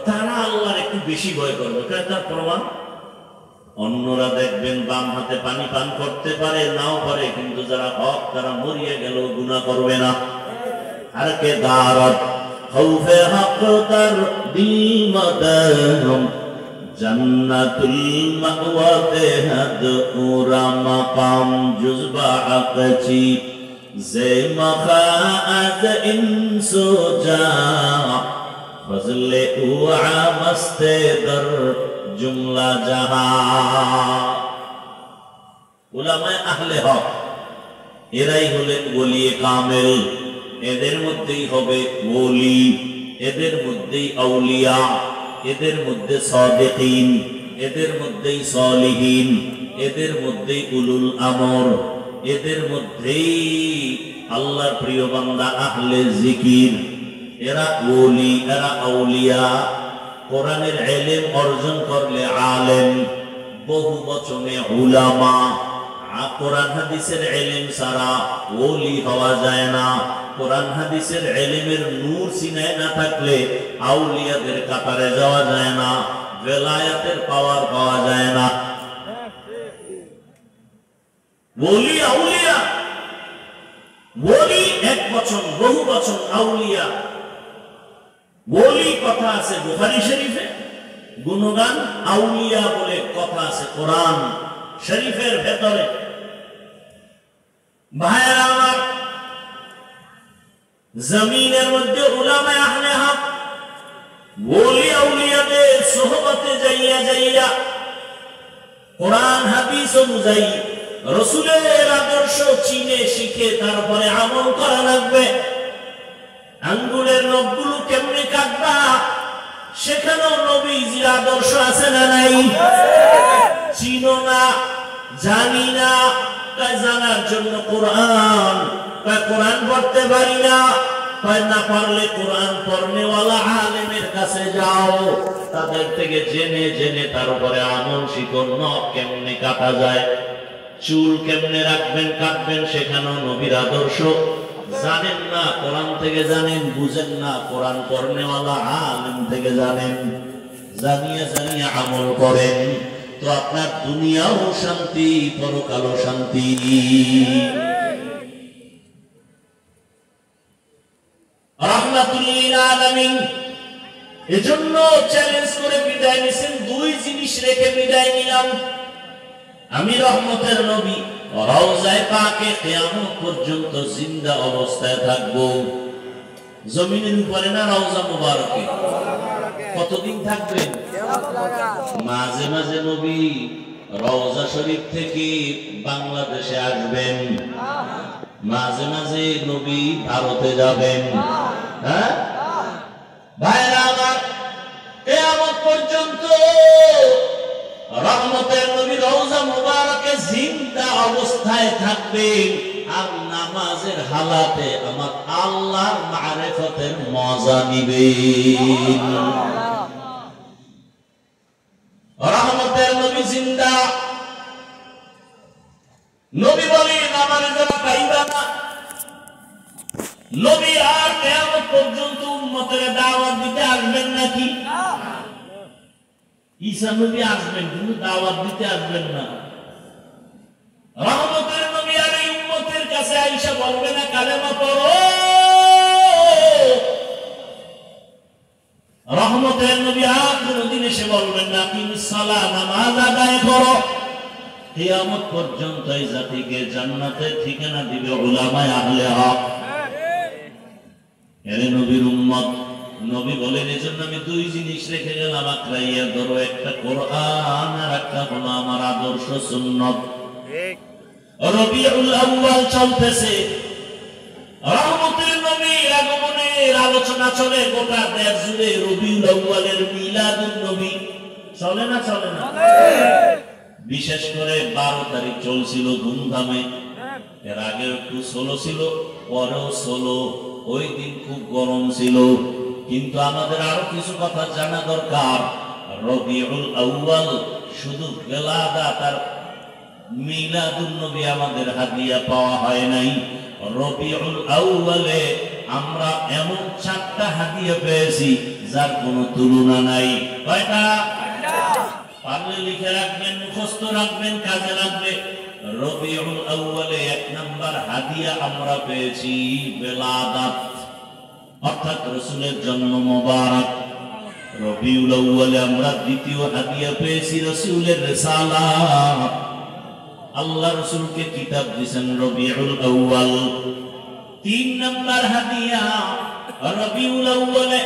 তারা আল্লাহর একটু বেশি ভয় করবে। তার প্রমাণ অন্যরা দেখবেন বাম হাতে পানি পান করতে পারে, নাও পারে, কিন্তু যারা হক তারা মরিয়া গেল গুনাহ করবে না। আর কে দারত খৌফে হক তার দিল মদরম জান্নাতুল মাওয়াতে হাদ উরা মাকাম জুজবা আকচি জে মখাআত ইনসু জা ফজলে উআ মস্তে দর জুমলা জাহান। উলামায়ে আহলে হক এরাই হলেন ওলিয়ে কামেল। এদের মধ্যেই হবে ওলি, এদের মধ্যেই আউলিয়া, এদের মধ্যে সাদিকিন, এদের মধ্যেই সালিহিন, এদের মধ্যেই উলুল আমর, এদের মধ্যেই আল্লাহর প্রিয় বান্দা আহলে জিকির। এরা ওলি, এরা আউলিয়া। কোরআনের ইলম অর্জন করলে আলেম, বহু বচনে উলামা। কোরআন হাদিসের ইলম ছাড়া ওলি হওয়া যায় না। কোরআন হাদিসের ইলমের নূর সিনায় না থাকলে আউলিয়াদের কাতারে যাওয়া যায় না, বেলায়েতের পাওয়ার পাওয়া যায় না। ওলি আউলিয়া, ওলি এক বচন, বহু বচন আউলিয়া। ওলি কথা আছে বুখারী শরীফে, গুণগান আউলিয়া বলে কথা আছে কোরআন শরীফের ভেতরে। ভাইরা আমার, জমিনের মধ্যে উলামায়ে আহলে হক ওলি আউলিয়াদের সোহবতে যাইয়া যাইয়া কোরআন হাদিস অনুযায়ী রাসূলের আদর্শ চিনে শিখে তারপরে আমল করা লাগবে। আঙ্গুলের নখগুলো কেমনে কাটবা, সেখানেও নবীজির আদর্শ আছে না নাই? চিনো না, জানি না, তাই জানার জন্য কোরআন, তাই কোরআন পড়তে পারি না, তাই না পারলে কোরআন পড়নেওয়ালা আলেমের কাছে যাও, তাদের থেকে জেনে জেনে তারপরে আমল শিখো। নখ কেমনে কাটা যায়, চুল কেমনে রাখবেন কাটবেন, সেখানেও নবীর আদর্শ জানেন না কোরআন থেকে জানেন, বুঝেন না কোরআন পড়নেওয়ালা আলেম থেকে জানেন, জানিয়ে জানিয়ে আমল করেন, তো আপনার দুনিয়াও শান্তি, পরকালও শান্তি। রাহমাতুল লিল আলামিন এজন্য চ্যালেঞ্জ করে বিদায় নিছেন, দুই জিনিস রেখে বিদায় নিলাম, আমি রহমতের নবী রওজায়ে পাকে কিয়ামত পর্যন্ত জিন্দা অবস্থায় থাকব। জমিনের উপরে না রওজা মুবারকে? কতদিন থাকবেন? মাঝে মাঝে নবী রওজা শরীফ থেকে বাংলাদেশে আসবেন, মাঝে মাঝে নবী ভারতে যাবেন। হ্যাঁ ভাইরা আমার, কিয়ামত পর্যন্ত রহমতের নবী রওজা মুবারকে জিন্দা অবস্থায় থাকবেন আর নামাজের হালাতে আমার আল্লাহর মারিফতের মজা নিবেন। রহমতের নবী জিন্দা। নবী বলেন আমার যারা পাইবা না, নবী আর কিয়ামত পর্যন্ত উম্মতের দাওয়াত দিতে আসবেন নাকি? ঈসা নবী আসবেন কিন্তু দাওয়াত দিতে আসবেন না। রহমতের নবী আর এই উম্মতের কাছে আয়েশা বলবে না কালেমা পড়ো, রহমতের নবী আর কোনদিন এসে বলবেন না কিমিস সালাত, নামাজ আদায় করো। কিয়ামত পর্যন্ত এই জাতিকে জান্নাতের ঠিকানা দিবে উলামায়ে আহলে হক। এরে নবীর উম্মত, নবী বলেন এজন্য আমি দুই জিনিস রেখে গেলাম, আঁকড়াইয়া ধরো, একটা কোরআন আর একটা হলো আমার আদর্শ সুন্নাত। রবিউল আউয়াল চলতেছে, রহমতের নবীর আগমনের আলোচনা চলে গোটা দেশ জুড়ে। রবিউল আউয়ালের মিলাদুন নবী চলে না? চলে না? বিশেষ করে 12 তারিখ চলছিল ধুমধামে, এর আগে একটু ষোলো ছিল, পরেও ষোলো। ওই দিন খুব গরম ছিল, কিন্তু আমাদের আরো কিছু কথা জানা দরকার। রবিউল আউয়াল শুধু বেলাদাত আর মিলাদুন নবী আমাদের হাদিয়া পাওয়া হয় নাই, রবিউল আউয়ালে আমরা এমন 4টা হাদিয়া পেয়েছি যার কোনো তুলনা নাই। কয়টা? পারলে লিখে রাখবেন, মুখস্থ রাখবেন, কাজে লাগবে। রবিউল আউয়ালে 1 নাম্বার হাদিয়া আমরা পেয়েছি বেলাদাত, অর্থাৎ রাসূলের জন্ম মোবারক। রবিউল আউয়ালে আমরা দ্বিতীয় হাদিয়া পেয়েছি রাসূলের রিসালাত, আল্লাহ রাসূলকে কিতাব দিয়েছেন রবিউল আউয়াল। 3 নাম্বার হাদিয়া রবিউল আউয়ালে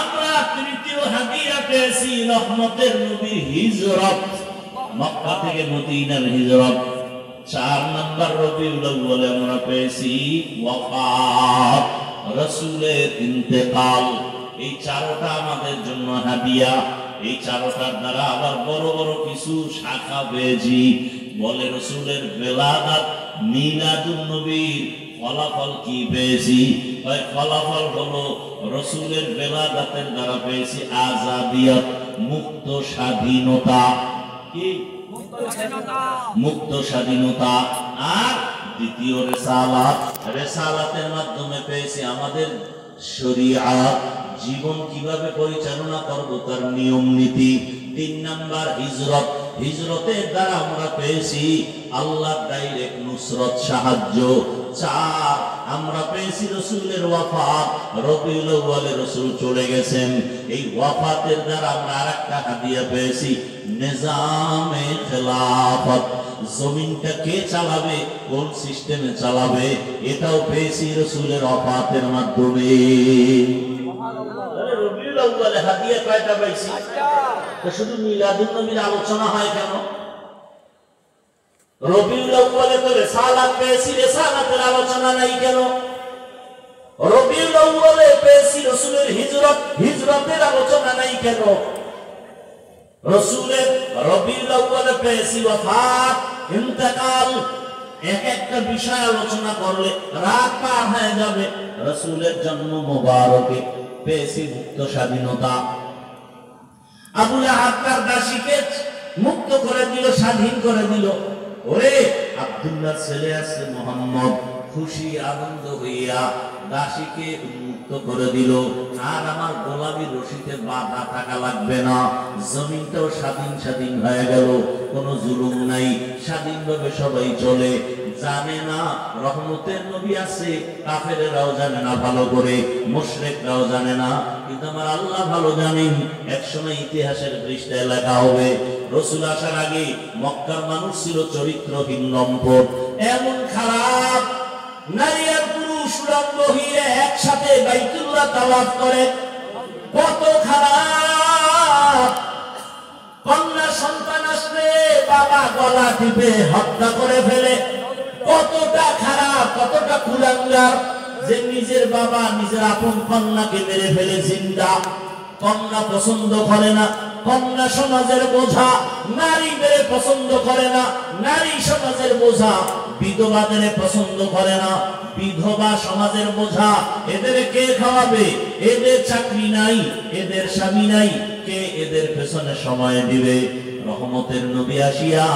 আমরা তৃতীয় হাদিয়া পেয়েছি রহমতের নবীর হিজরত, মক্কা থেকে মদিনার হিজরত। 4 নাম্বার রবিউল আউয়ালে আমরা পেয়েছি ওয়াফাত, রাসূলের ইন্তেকাল। এই 4টা আমাদের জন্য হাদিয়া। এই 4টার দ্বারা আবার বড় বড় কিছু শাখা পেয়েছি। বলে রাসূলের বেলাদাত, মিলাদুন নবীর ফলাফল কি পেয়েছি? ফলাফল হলো রাসূলের বেলাদাতের দ্বারা পেয়েছি আজাদিয়ত, মুক্ত স্বাধীনতা। কি? মুক্ত স্বাধীনতা। আর দ্বিতীয় রিসালাত, রিসালাতের মাধ্যমে পেয়েছি আমাদের শরীয়ত, জীবন কিভাবে পরিচালনা করব তার নিয়ম নীতি। 3 নাম্বার হিজরত, হিজরতের দ্বারা আমরা পেয়েছি আল্লাহ ডাইরেক্ট নুসরত, সাহায্য। 4 আমরা পেয়েছি রাসূলের ওয়াফাত, রবিউল আউয়ালে রাসূল চলে গেছেন। এই ওয়াফাতের দ্বারা আমরা আরেকটা হাদিয়া পেয়েছি নিজামে খেলাফত, জমিনটা কে চালাবে, কোন সিস্টেমে চালাবে, এটাও পেয়েছি রাসূলের ওয়াফাতের মাধ্যমে। রবিউল আউয়ালে হাদিয়া কয়টা পাইছি? শুধু মিলাদুন নবীর আলোচনা হয় কেন? রবিউল আউয়ালে তো রিসালাত পেয়েছি, রিসালাতের আলোচনা নাই কেন? রবিউল আউয়ালে পেয়েছি রাসূলের হিজরত, হিজরতের আলোচনা নাই কেন? রাসূলের রবিউল আউয়ালে পেয়েছি ওয়াফাত, ইন্তেকাল। এক একটা বিষয় আলোচনা করলে রাত পার হয়ে যাবে। রাসূলের জন্ম মোবারকে পেয়েছি মুক্ত স্বাধীনতা। আবু লাহাব তার দাসীকে মুক্ত করে দিল, স্বাধীন করে দিল। ওরে আব্দুল্লাহ ছেলে আছে মুহাম্মদ, খুশি আনন্দ হইয়া দাসীকে উন্মুক্ত করে দিল। আর আমার গোলামি রশিতে বাধা থাকা লাগবে না, জমিনটাও স্বাধীন স্বাধীন হয়ে গেল, কোনো জুলুম নাই, স্বাধীনভাবে সবাই চলে। জানে না রহমতের নবী আছে, কাফেরেরাও জানে না ভালো করে, মুশরিকরাও জানে না, কিন্তু আমার আল্লাহ ভালো জানেন। একসময় ইতিহাসের পৃষ্ঠায় লেখা হবে, রাসূল আসার আগে মক্কার মানুষ ছিল চরিত্রহীন, লম্পট, এমন খারাপ, নারী আর পুরুষ উলঙ্গ হয়ে একসাথে বাইতুল্লাহ তাওয়াফ করে, কত খারাপ। কন্যা সন্তান আসলে বাবা গলা টিপে হত্যা করে ফেলে, কতটা খারাপ, কতটা কুলাঙ্গার যে নিজের বাবা নিজের আপন কন্যাকে মেরে ফেলে জিন্দা। কন্যা পছন্দ করে না, কন্যা সমাজের বোঝা, নারী মেরে পছন্দ করে না, নারী সমাজের বোঝা, বিধবাদের পছন্দ করে না, বিধবা সমাজের বোঝা। এদের কে খাওয়াবে? এদের চাকরি নাই, এদের স্বামী নাই, কে এদের পেছনে সময় দিবে? রহমতের নবী আসিয়া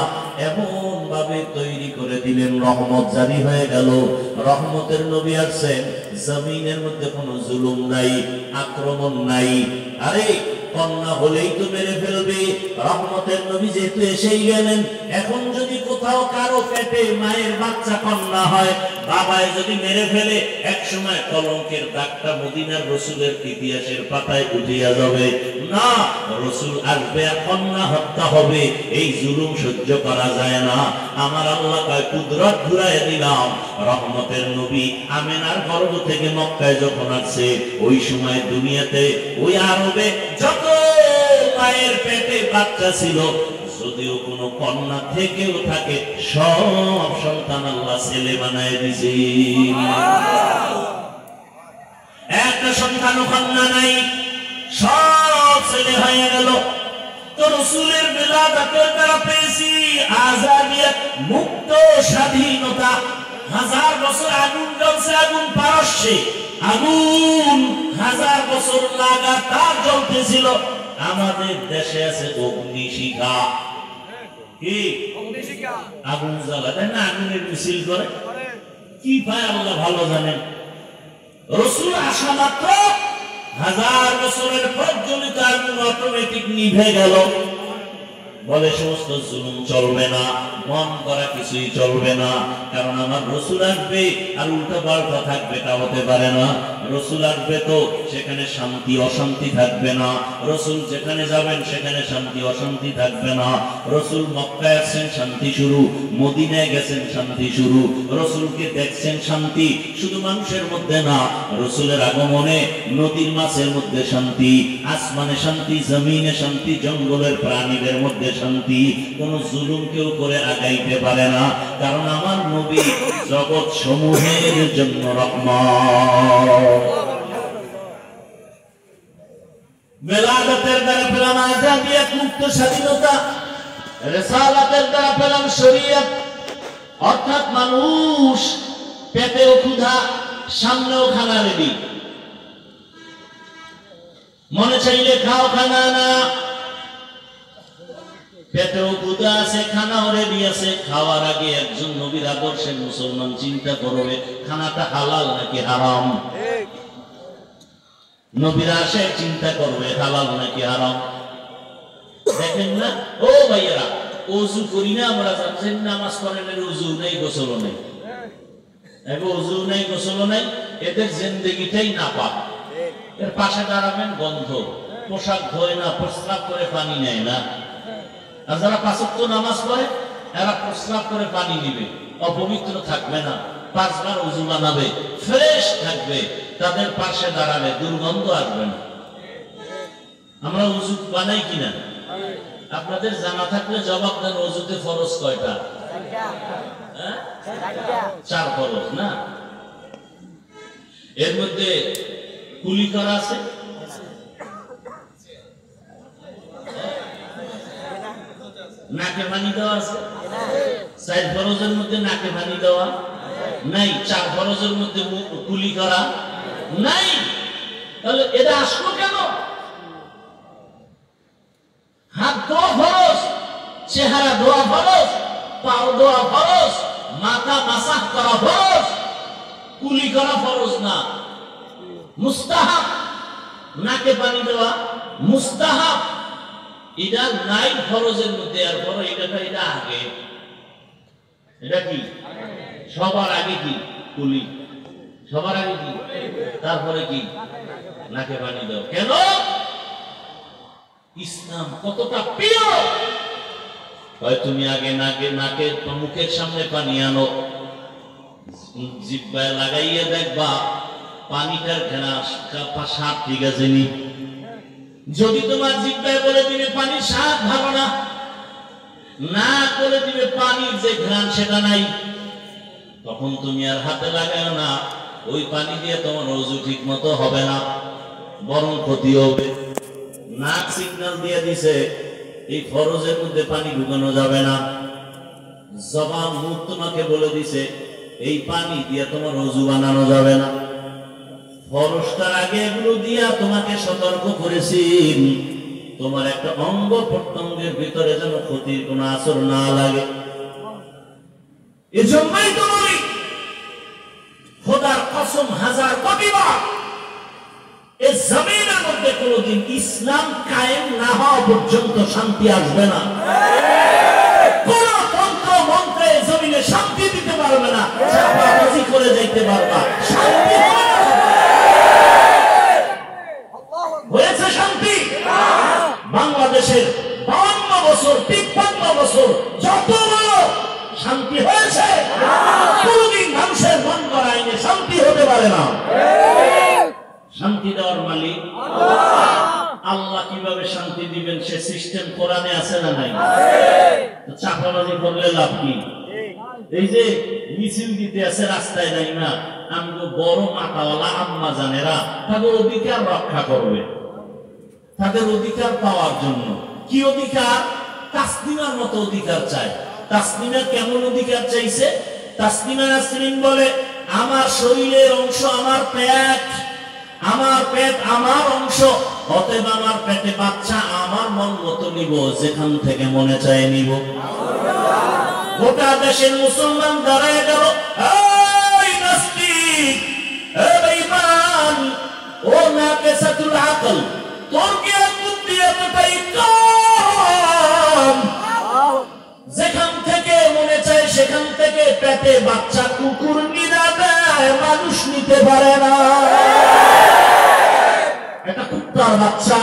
এমন ভাবে তৈরি করে দিলেন, রহমত জারি হয়ে গেল। রহমতের নবী আসছেন, জমিনের মধ্যে কোনো জুলুম নাই, আক্রমণ নাই। আরে কন্যা হলেই তো মেরে ফেলবে, রহমতের নবী যেহেতু এসেই গেলেন, এখন যদি কোথাও কারো পেটে মায়ের বাচ্চা কন্যা হয়, বাবায় যদি মেরে ফেলে, এক সময় কলঙ্কের দাগটা মদিনার রাসূলের ইতিহাসের পাতায় উঠিয়া যাবে। না, রাসূল আসবে আর কন্যা হত্যা হবে, এই জুলুম সহ্য করা যায় না। আমার আল্লাহ কয় কুদরত ঘুরাইয়া দিলাম। রহমতের নবী আমেনার গর্ভ থেকে মক্কায় যখন আসছে, ওই সময় দুনিয়াতে ওই আরবে যত মায়ের পেটে বাচ্চা ছিল, যদিও কোনো কন্যা থেকেও থাকে, সব সন্তান আল্লাহ ছেলে বানায় দিয়েছে। একটা সন্তান কন্যা নাই, সব ছেলে হয়ে গেল। তো রাসূলের মিলাদাতের দ্বারা পেয়েছি আজাদিয়ত, মুক্ত স্বাধীনতা। 1000 বছর আগুন জ্বলছে, আগুন পারস্যে, আগুন 1000 বছর লাগাতার জ্বলতেছিল। আমাদের দেশে আছে অগ্নিশিখা। কি অগ্নিশিখা? আগুন জ্বালায় না, আগুনের মিছিল করে, কি পায় আল্লাহ ভালো জানেন। রাসূল আসা মাত্র 1000 বছরের প্রজ্বলিত আগুন অটোমেটিক নিভে গেল। বলে সমস্ত জুলুম চলবে না, মন করা কিছুই চলবে না, কারণ আমার রাসূল আসবে আর উল্টা পাল্টা থাকবে, তা হতে পারে না। রাসূল আসবে তো সেখানে শান্তি অশান্তি থাকবে না, রাসূল যেখানে যাবেন সেখানে শান্তি অশান্তি থাকবে না। রাসূল মক্কায় আসছেন, শান্তি শুরু, মদিনায় গেছেন, শান্তি শুরু। রাসূলকে দেখছেন, শান্তি শুধু মানুষের মধ্যে না, রাসূলের আগমনে নদীর মাছের মধ্যে শান্তি, আসমানে শান্তি, জমিনে শান্তি, জঙ্গলের প্রাণীদের মধ্যে শান্তি। কোন জুলুম কেউ করে আগাইতে পারে না, কারণ আমার নবী জগৎ সমূহের জন্য রহমত। মিলাদাতের দ্বারা পেলাম আজাদিয়ত, মুক্ত স্বাধীনতা। রিসালাতের দ্বারা পেলাম শরীয়ত, অর্থাৎ মানুষ পেটেও ক্ষুধা, সামনেও খানা রেডি, মনে চাইলে খাও, খানা না, পেটেও ক্ষুধা আছে, খানাও রেডি আছে। খাওয়ার আগে একজন নবীর আদর্শে মুসলমান চিন্তা করবে খানাটা হালাল নাকি হারাম। নবীরা আসে চিন্তা করবে হালাল নাকি হারাম। দেখেন না ও ভাইয়েরা, ওযু করি না আমরা, জানছেন নামাজ পড়েন, ওযু নেই, গোসল নেই, ওযু নেই, গোসল নেই, এদের জিন্দেগিটাই নাপাক। এর পাশে দাঁড়াবেন, গন্ধ, পোশাক ধোয় না, প্রস্রাব করে পানি নেয় না। আর যারা 5 ওয়াক্ত নামাজ পড়ে এরা প্রস্রাব করে পানি নিবে, অপবিত্র থাকবে না, 5 বার ওযু বানাবে, ফ্রেশ থাকবে, তাদের পাশে দাঁড়াবে, দুর্গন্ধ আসবে না। আমরা ওযু বানাই কিনা? আপনাদের জানা থাকলে জবাব দেন, ওযুতে ফরজ কয়টা? 4 ফরজ না? এর মধ্যে কুলি করা আছে, নাকে পানি দেওয়া আছে। 4 ফরজের মধ্যে নাকে পানি দেওয়া নাই, 4 ফরজের মধ্যে কুলি করা নাই। তাহলে এটা আসলো কেন? হাত ধোয়া ফরজ, চেহারা ধোয়া ফরজ, পাও ধোয়া ফরজ, মাথা মাসাজ করা ফরজ, কুলি করা ফরজ না, মুস্তাহাব। নাকে পানি দেওয়া মুস্তাহাব, এটা নাই ফরজের মধ্যে। আর পরে এটা আগে, এটা কি সবার আগে? কি কুলি সবার আগে? কি তারপরে? কি নাকে পানি দাও। কেন? ইসলাম কতটা প্রিয়। তুমি আগে নাকে মুখের সামনে পানি আনো, জিহ্বায় লাগাইয়া দেখবা পানিটার ঘ্রাণ স্বাদ ঠিক আছে নি। যদি তোমার জিহ্বায় বলে দিবে পানির স্বাদ ভালো না, না করে দিবে পানির যে ঘ্রাণ সেটা নাই, তখন তুমি আর হাতে লাগাও না। ওই পানি দিয়ে তোমার ওযু ঠিক মতো হবে না, বরং ক্ষতি হবে। নাক সিগন্যাল দিয়ে দিছে এই ফরজের মধ্যে পানি ঢুকানো যাবে না। জবান মুখ তোমাকে বলে দিছে এই পানি দিয়ে তোমার ওযু বানানো যাবে না। ফরজটার আগে এগুলো দিয়া তোমাকে সতর্ক করেছি, তোমার একটা অঙ্গ প্রত্যঙ্গের ভিতরে যেন ক্ষতির কোনো আসর না লাগে। এজন্যই তো বলি, খোদার কসম হাজার কোটিবার, এই জমিনের মধ্যে কোনদিন ইসলাম কায়েম না হওয়া পর্যন্ত শান্তি আসবে না। কোন তন্ত্র মন্ত্রে জমিনে শান্তি দিতে পারবে না, চাপাবাজি করে যাইতে পারবা, শান্তি হবে না। হয়েছে শান্তি? বাংলাদেশের 52 বছর 53 বছর যত বড় শান্তি হয়েছে, কোনদিন মানুষের মন করা আইনে শান্তি হতে পারে না। শান্তি দেওয়ার মালিক আল্লাহ। কিভাবে শান্তি দিবেন সে সিস্টেম কোরআনে আছে না নাই? চাপাবাজি করলে লাভ কি? এই যে মিছিল দিতে আছে রাস্তায়, নাই না, আমগো বড় মাথাওয়ালা আম্মা জানেরা তাদের অধিকার রক্ষা করবে, তাদের অধিকার পাওয়ার জন্য। কি অধিকার? তাসলিমার মতো অধিকার চায়। তাসলিমা কেমন অধিকার চাইছে? তাসলিমা নাসরিন বলে, আমার শরীরের অংশ আমার পেট, আমার পেট আমার অংশ, অতএব আমার পেটে বাচ্চা আমার মন মতো নিব, যেখান থেকে মনে চায় নিব। গোটা দেশের মুসলমান দাঁড়ায় গেল, এই নাস্তিক, এই বেঈমান, ও নাকিসাতুল আকল, তোর কি বুদ্ধি এতটাই কম? যেখান থেকে মনে চায় সেখান থেকে পেটে বাচ্চা কুকুর নিয়ে দেয়, মানুষ নিতে পারে না। এটা কুত্তার বাচ্চা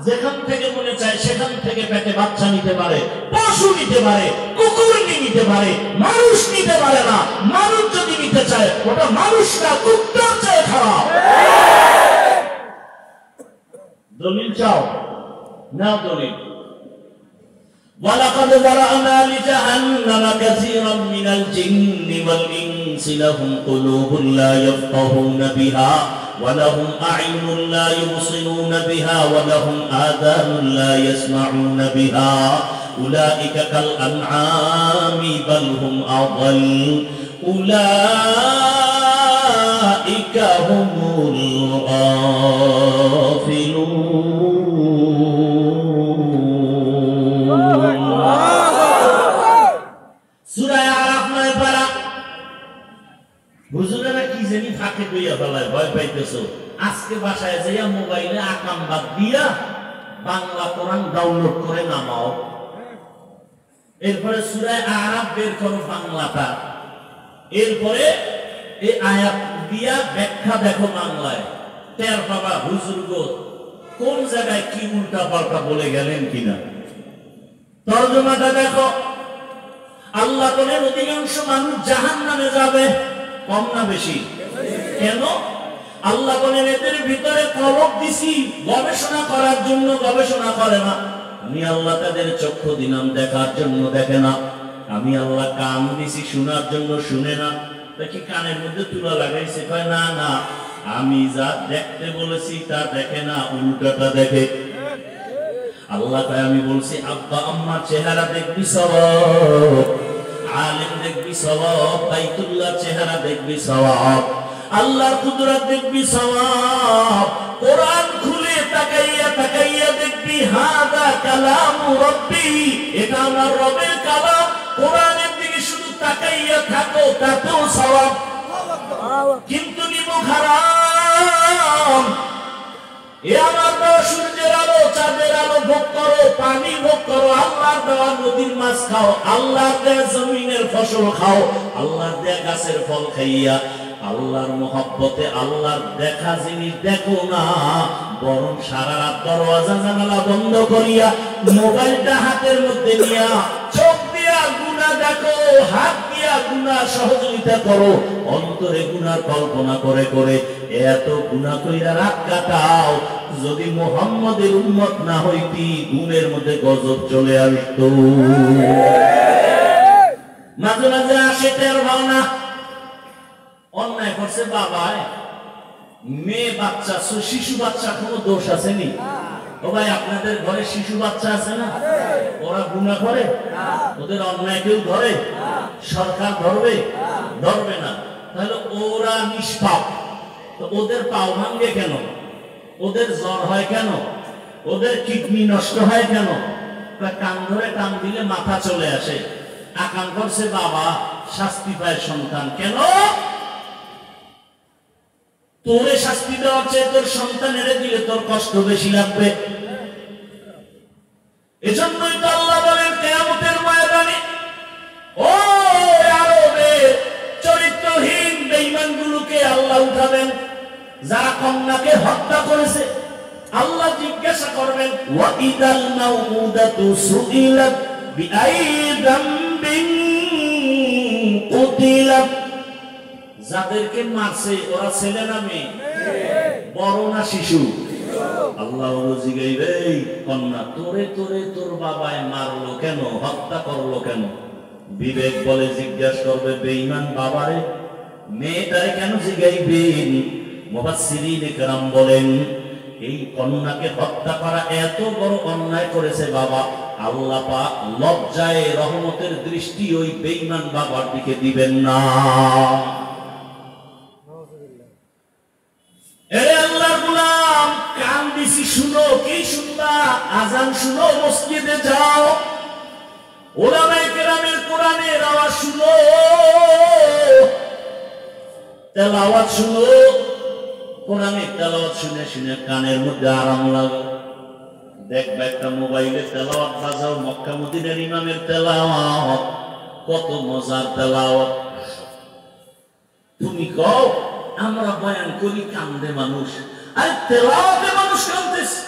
যেখান থেকে মনে চায় সেখান থেকে পেটে বাচ্চা নিতে পারে, পশু নিতে পারে, কুকুর নিতে পারে, মানুষ নিতে পারে না। মানুষ যদি নিতে চায় ওটা মানুষ না, কুত্তার চেয়ে খারাপ। দলিল চাও? নাও দলিল। وَلَقَدْ ذَرَأْنَا لِجَهَنَّمَ كَثِيرًا مِنَ الْجِنِّ وَالْإِنسِ لَهُمْ قُلُوبٌ لَا يَفْقَهُونَ بِهَا وَلَهُمْ أَعْيُنٌ لَا يُبْصِرُونَ بِهَا وَلَهُمْ آذَانٌ لَا يَسْمَعُونَ بِهَا أُولَئِكَ كَالْأَنْعَامِ بَلْ هُمْ أَضَلُّ أُولَئِكَ هُمُ الْغَافِلُونَ। সূরা আরাফ 9 পারা। হুজুরেরা কি জানি ফাঁকে কইয়া ফেলায়, ভয় পাইতেছো। আজকে বাসায় যাইয়া মোবাইলে আকাম বাদ দিয়া বাংলা কোরআন ডাউনলোড করে নামাও, এরপরে সূরা আরাফ বের করো বাংলাটা, এরপরে এই আয়াত দিয়া ব্যাখ্যা দেখো বাংলায়, টের পাবা হুজুর গো কোন জায়গায় কি উল্টা পাল্টা বলে গেলেন কিনা। তরজমাটা দেখো। আল্লাহ বলেন অধিকাংশ মানুষ জাহান্নামে যাবে, কম না বেশি? কেন? আল্লাহ বলেন এদের ভিতরে কলব দিছি গবেষণা করার জন্য, গবেষণা করে না। আমি আল্লাহ তাদের চক্ষু দিলাম দেখার জন্য, দেখে না। আমি আল্লাহ কান দিছি শোনার জন্য, শুনে না। দেখি কানের মধ্যে তুলা লাগাইছে, কয় না না আমি যা দেখতে বলেছি তা দেখে না, উল্টাটা দেখে। আল্লাহ কয় আমি বলছি আব্বা আম্মার চেহারা দেখবি সওয়াব, আলেম দেখবি সওয়াব, বাইতুল্লাহ চেহারা দেখবি সওয়াব, আল্লাহর কুদরত দেখবি সওয়াব। কোরআন খুলে তাকাইয়া তাকাইয়া দেখবি হাদা কালামু রব্বি, এটা আমার রবের কালাম। কোরআনের দিকে শুধু তাকাইয়া থাকো, তাতেও সওয়াব। কিন্তু নিব হারাম। এ আমার দেওয়া সূর্যের আলো, চাঁদের আলো ভোগ করো, পানি ভোগ করো, আল্লাহর দেওয়া নদীর মাছ খাও, আল্লাহর দেওয়া জমিনের ফসল খাও, আল্লাহর দেওয়া গাছের ফল খাইয়া আল্লাহর মোহাব্বতে আল্লাহর দেখা জিনিস দেখো না, বরং সারা রাত দরওয়াজা জানালা বন্ধ করিয়া মোবাইলটা হাতের মধ্যে নিয়া চোখ দিয়া গুনাহ দেখো, হাত দিয়া গুনাহ সহযোগিতা করো, অন্তরে গুনার কল্পনা করে করে এত গুনাহ কইরা রাত কাটাও। যদি মুহাম্মদের উম্মত না হইতি ঘুমের মধ্যে গজব চলে আসতো। মাঝে মাঝে আসে টের ভাবনা অন্যায় করছে বাবায়, মেয়ে বাচ্চা শিশু বাচ্চা কোনো দোষ আছে নি? ও ভাই আপনাদের ঘরে শিশু বাচ্চা আছে না? ওরা গুনাহ করে? ওদের অন্যায় কেউ ধরে? সরকার ধরবে? ধরবে না। তাহলে ওরা নিষ্পাপ, তো ওদের পাও ভাঙ্গে কেন? ওদের জ্বর হয় কেন? ওদের কিডনি নষ্ট হয় কেন? কান ধরে টান দিলে মাথা চলে আসে। আকাম করছে বাবা, শাস্তি পায় সন্তান। কেন? তোরে শাস্তি দেওয়ার চেয়ে তোর সন্তানের দিলে তোর কষ্ট বেশি লাগবে। এজন্যই তো আল্লাহ বলেন কিয়ামতের ময়দানে ও আরবের চরিত্রহীন বেঈমানগুলোকে আল্লাহ উঠাবেন। যারা কন্যাকে হত্যা করেছে আল্লাহ জিজ্ঞাসা করবেন ওয়া ইদাল মাউউদাতু সুইলাত বিআই যামবিন কুতিলাত। যাদেরকে মারছে ওরা ছেলে না মেয়ে? বড় না শিশু? আল্লাহ জিগাইবে কন্যা তোরে তোরে তোর বাবায় মারলো কেন, হত্যা করলো কেন? বিবেক বলে জিজ্ঞাসা করবে বেঈমান বাবারে, মেয়েটারে কেন জিগাইবেন? মুফাসসিরিনে কেরাম বলেন এই কন্যাকে হত্যা করা এত বড় অন্যায় করেছে বাবা, আল্লাহ পাক লজ্জায় রহমতের দৃষ্টি ওই বেঈমান বাবার দিকে দিবেন না। আল্লাহর গোলাম কান দিছি শুনো, কি শুনবা? আজান শুনো, মসজিদে যাও, উলামায়ে কেরামের কোরআনের আওয়াজ শুনো, তেলাওয়াত শুনো। কোরআনের তেলাওয়াত শুনে শুনে কানের মধ্যে আরাম লাগে। দেখবা একটা মোবাইলে তেলাওয়াত বাজাও, মক্কা মদিনার ইমামের তেলাওয়াত, কত মজার তেলাওয়াত। তুমি কও আমরা বয়ান করি কান্দে মানুষ, আর তেলাওয়াতে মানুষ কান্দেছে।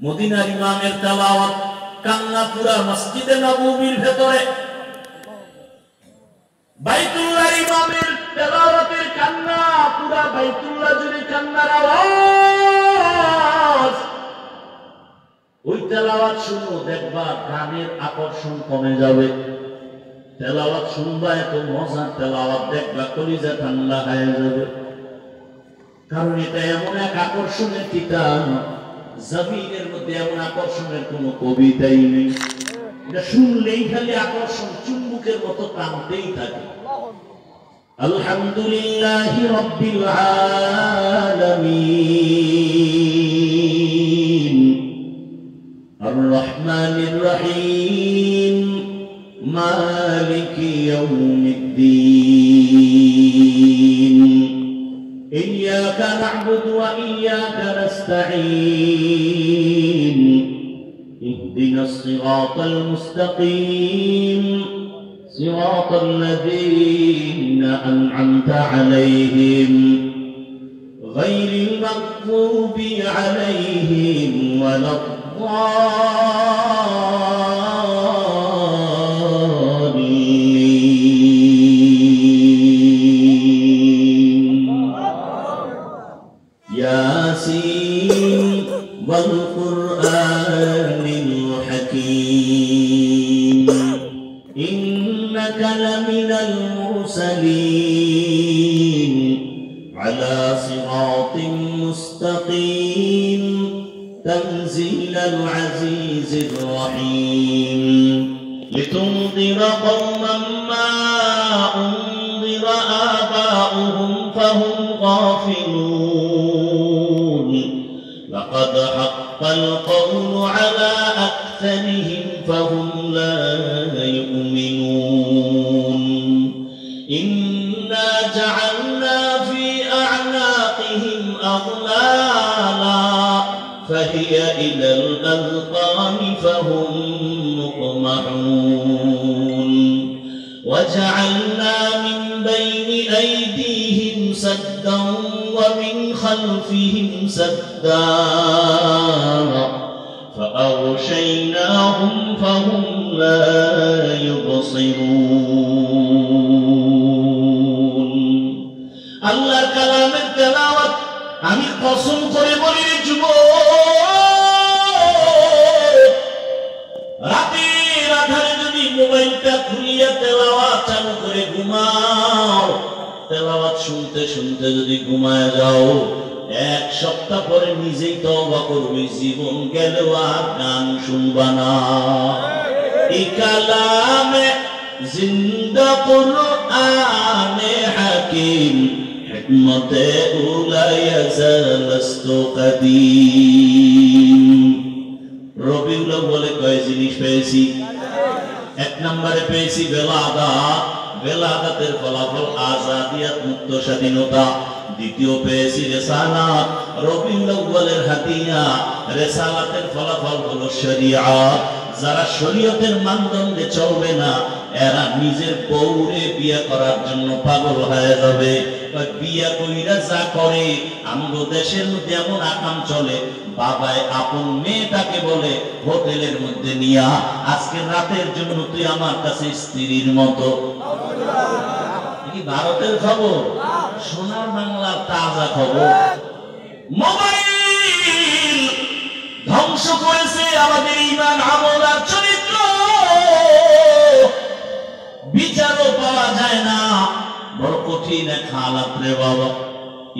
মদিনার ইমামের তেলাওয়াত কান্না পুরা মসজিদে নববীর ভেতরে, বাইতুল্লাহ ইমামের তেলাওয়াতের কান্না পুরা বাইতুল্লাহ জুড়ে কান্নার আওয়াজ। ওই তেলাওয়াত শুনো, দেখবা কানের আকর্ষণ কমে যাবে। তেলাওয়াত শুনবা, এত মজার তেলাওয়াত, দেখবা কলিজা ঠান্ডা হয়ে যাবে। কারণ এটা এমন এক আকর্ষণের কিতাব, জমিনের মধ্যে এমন আকর্ষণের কোনো কবিতাই নেই। এটা শুনলেই খালি আকর্ষণ, চুম্বকের মতো টানতেই থাকে। আলহামদুলিল্লাহি রাব্বিল আলামিন আর রহমানির রহিম মালিকি ইয়াউমিদ্দিন ইয়্যাকা না'বুদু ওয়া ইয়্যাকা নাস্তাঈন ইহদিনাস সিরাতাল মুস্তাকিম সিরাতাল লাযীনা আন'আমতা আলাইহিম গায়রিল মাগযুবি আলাইহিম ওয়ালাদ ياسين والقرآن الحكيم إنك لمن المرسلين على صراط مستقيم تنزيل العزيز الرحيم لتنذر قوما ما أنذر آباؤهم فهم غافلون لقد حق القول على أكثرهم فهم لا يؤمنون إنا جعلنا إلى الأذقان فهم مقمحون وجعلنا من بين أيديهم سدا ومن خلفهم سدا فأغشيناهم فهم لا يبصرون الله كلام التلاوة আমি কসম করে বলি রাতের আধারে যদি মোবাইলটা খুলিয়া তেলাওয়াত চালু করে ঘুমাও, তেলাওয়াত শুনতে শুনতে যদি ঘুমায় যাও, এক সপ্তাহ পরে নিজেই তওবা করবে, জীবন গেল আর গান শুনবা না। এই কালামে জিন্দা কুরআনে হাকিম হিকমতে উলায়া জালাস্তু কাদিম। রবিউল আউয়ালে কয় জিনিস পেয়েছি? এক নম্বরে পেয়েছি বেলাদাতের ফলাফল আজাদিয়াত, মুক্ত স্বাধীনতা। দ্বিতীয় পেয়েছি রিসালাত, রবিউল আউয়ালের হাদিয়া। রিসালাতের ফলাফল হলো শরিয়াত। যারা শরীয়তের মানদণ্ডে চলবে না, এরা নিজের বউরে বিয়ে করার জন্য পাগল হয়ে যাবে। বিয়া কইরা যা করে, আমগো দেশের মধ্যে এমন আকাম চলে, বাবায় আপন মেয়েটাকে বলে হোটেলের মধ্যে নিয়া, আজকে রাতের জন্য তুই আমার কাছে স্ত্রীর মতো। কি ভারতের খবর? সোনার বাংলার তাজা খবর। মোবাইল ধ্বংস করেছে আমাদের ঈমান, আমল আর চরিত্র। বিচারও পাওয়া যায় না, বড় কঠিন এক হালাত রে বাবা।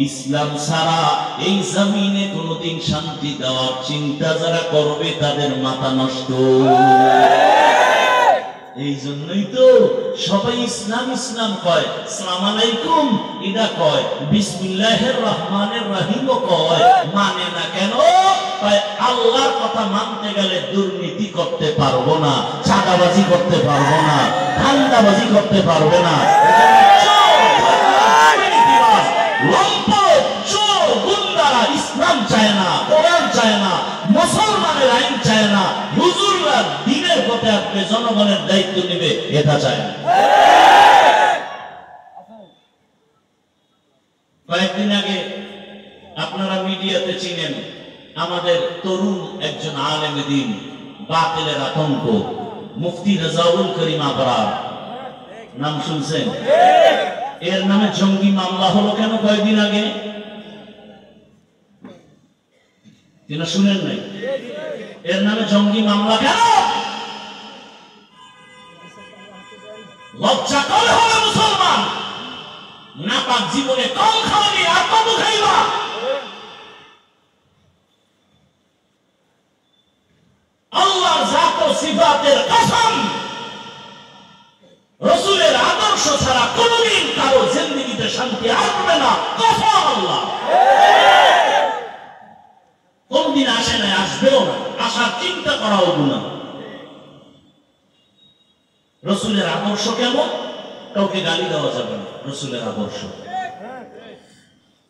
ইসলাম ছাড়া এই জমিনে কোনদিন শান্তি দেওয়ার চিন্তা যারা করবে তাদের মাথা নষ্ট। এই জন্যই তো সবাই ইসলাম ইসলাম কয়, আসসালামু আলাইকুম এটা কয়, বিসমিল্লাহির রহমানির রহিম কয়, মানে না কেন? আল্লাহর কথা মানতে গেলে দুর্নীতি করতে পারবো না, চাঁদাবাজি করতে পারবো না, ধান্দাবাজি করতে পারবো না, ইসলাম চায় না, কোরআন চায় না, মুসলমানের আইন চায় না, হুজুররা দ্বীনের পথে আসবে, জনগণের দায়িত্ব নেবে, এটা চায় না। কয়েকদিন আগে আপনারা মিডিয়াতে চিনেন আমাদের তরুণ একজন আলেম দ্বীন, বাতিলের আতঙ্ক, মুফতি রেজাউল করিম আবরার, নাম শুনছেন? এর নামে জঙ্গি মামলা হলো কেন কয়েকদিন আগে? শুনেন নাই? এর নামে জঙ্গি মামলা কেন? লজ্জা করে হলো মুসলমান, নাপাক জীবনে কম খাওয়ানি আর কত খাইবা? আল্লাহর জাত ও সিফাতের কসম, রাসূলের আদর্শ ছাড়া কোনদিন কারো জিন্দেগিতে শান্তি আসবে না। কসম আল্লাহ, কোনদিন আসে না, আসবেও না, আসার চিন্তা করাও গুনাহ। রাসূলের আদর্শ কেমন? কাউকে গালি দেওয়া যাবে না। রাসূলের আদর্শ,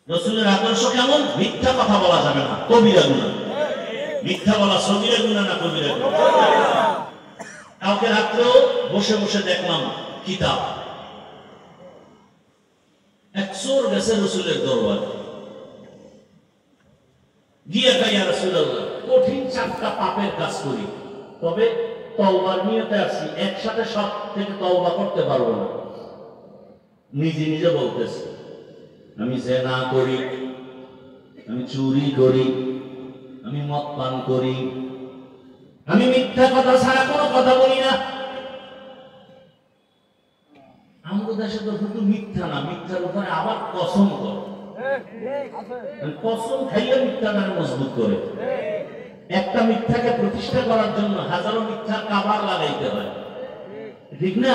রাসূলের আদর্শ কেমন? মিথ্যা কথা বলা যাবে না, কবিরা গুনাহ। মিথ্যা বলা সগীরা গুনাহ না কবিরা গুনাহ? কাউকে রাত্রেও বসে বসে দেখলাম কিতাব, এক চোর গেছে রাসূলের দরবারে, গিয়ে কয়, রাসূলুল্লাহ, কঠিন 4টা পাপের কাজ করি, তবে তওবার নিয়তে আসি, একসাথে সব থেকে তওবা করতে পারবো না। নিজে নিজে বলতেছে, আমি জিনা করি, আমি চুরি করি, আমি মদ পান করি, আমি মিথ্যা কথা ছাড়া কোনো কথা বলি না। আমাদের দেশে তো শুধু মিথ্যা না, মিথ্যার উপরে আবার কসম করে, কসম খাইয়ে মিথ্যাটাকে মজবুত করে। একটা মিথ্যাকে প্রতিষ্ঠা করার জন্য হাজারো মিথ্যার কাবার লাগাইতে হয়, ঠিক না?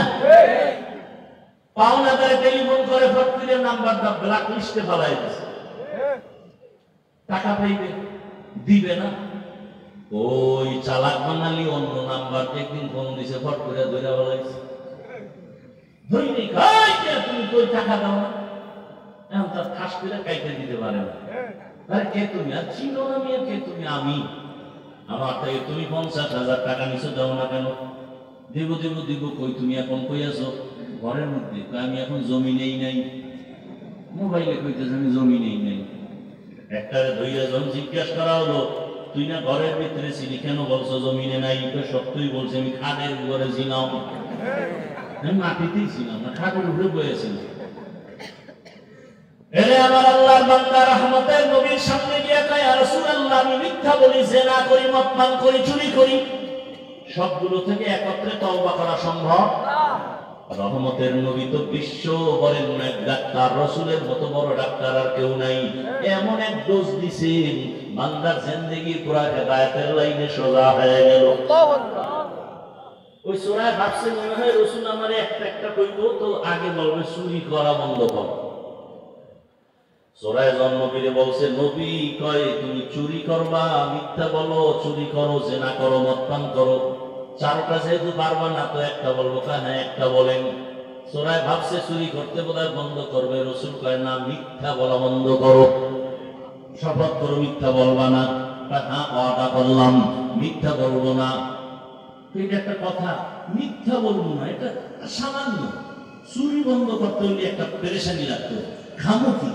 পাওনাদারে টেলিফোন করে ফটকিরের নাম্বারটা ব্ল্যাক লিস্টে ফেলাই দিচ্ছে, টাকা পাইবে, দিবে না। ওই চালাক বাঙালি অন্য নাম্বার একদিন ফোন দিছে, ফট করে ধরে ফেলাইছে, ধরি খাই তুমি কই টাকা দাও না, এখন তার ঠাস করে কাইতে দিতে পারে না। আরে কে তুমি? আর চিনো না মেয়ে, কে তুমি? আমি আমার থেকে তুমি 50,000 টাকা নিছো, দাও না কেন? দিব দিব দিব, কই তুমি এখন কই আছো? ঘরের মধ্যে। আমি এখন জমি নেই নাই। মোবাইলে কইতেছে আমি জমি নেই নাই। একটারে ধইয়া যখন জিজ্ঞাসা করা হলো, তুই না ঘরের ভিতরে ছিলি, কেন বলছো জমিনে নাই? সত্যই বলছে, আমি খাদের উপরে ছিলাম। আমি মাটিতেই ছিলাম না, খাদের উপরে বয়েছিলাম। এরে আমার আল্লাহর বান্দা, রহমতের নবীর সামনে গিয়ে কয়, ইয়া রাসূলুল্লাহ, আমি মিথ্যা বলি, জিনা করি, মদ পান করি, চুরি করি, সবগুলো থেকে একত্রে তওবা করা সম্ভব না। রহমতের নবী তো বিশ্ব বলেন এক ডাক্তার, রাসূলের মতো বড় ডাক্তার আর কেউ নাই। এমন এক ডোজ দিছেন, বান্দার জিন্দেগি পুরা হেদায়েতের লাইনে সোজা হয়ে গেল। ওই সূরায় ভাবছে মনে হয় রাসূল আমারে একটা একটা কইব, তো আগে বলবে চুরি করা বন্ধ কর। সূরায় জন্মবীরে বলছে, নবী কয় তুমি চুরি করবা, মিথ্যা বলো, চুরি করো, জিনা করো, মদ পান করো, চারটা যেহেতু পারবা না, তো একটা বলবো। হ্যাঁ একটা বলেন। সূরায় ভাবছে চুরি করতে বোধহয় বন্ধ করবে, রাসূল কয় না, মিথ্যা বলা বন্ধ করো, শপথ করো মিথ্যা বলবা না। হ্যাঁ ওয়াদা করলাম মিথ্যা বলবো না। এটা একটা কথা, মিথ্যা বলবো না, এটা সামান্য। চুরি বন্ধ করতে হলে একটা পেরেশানি লাগতো, খামো কি?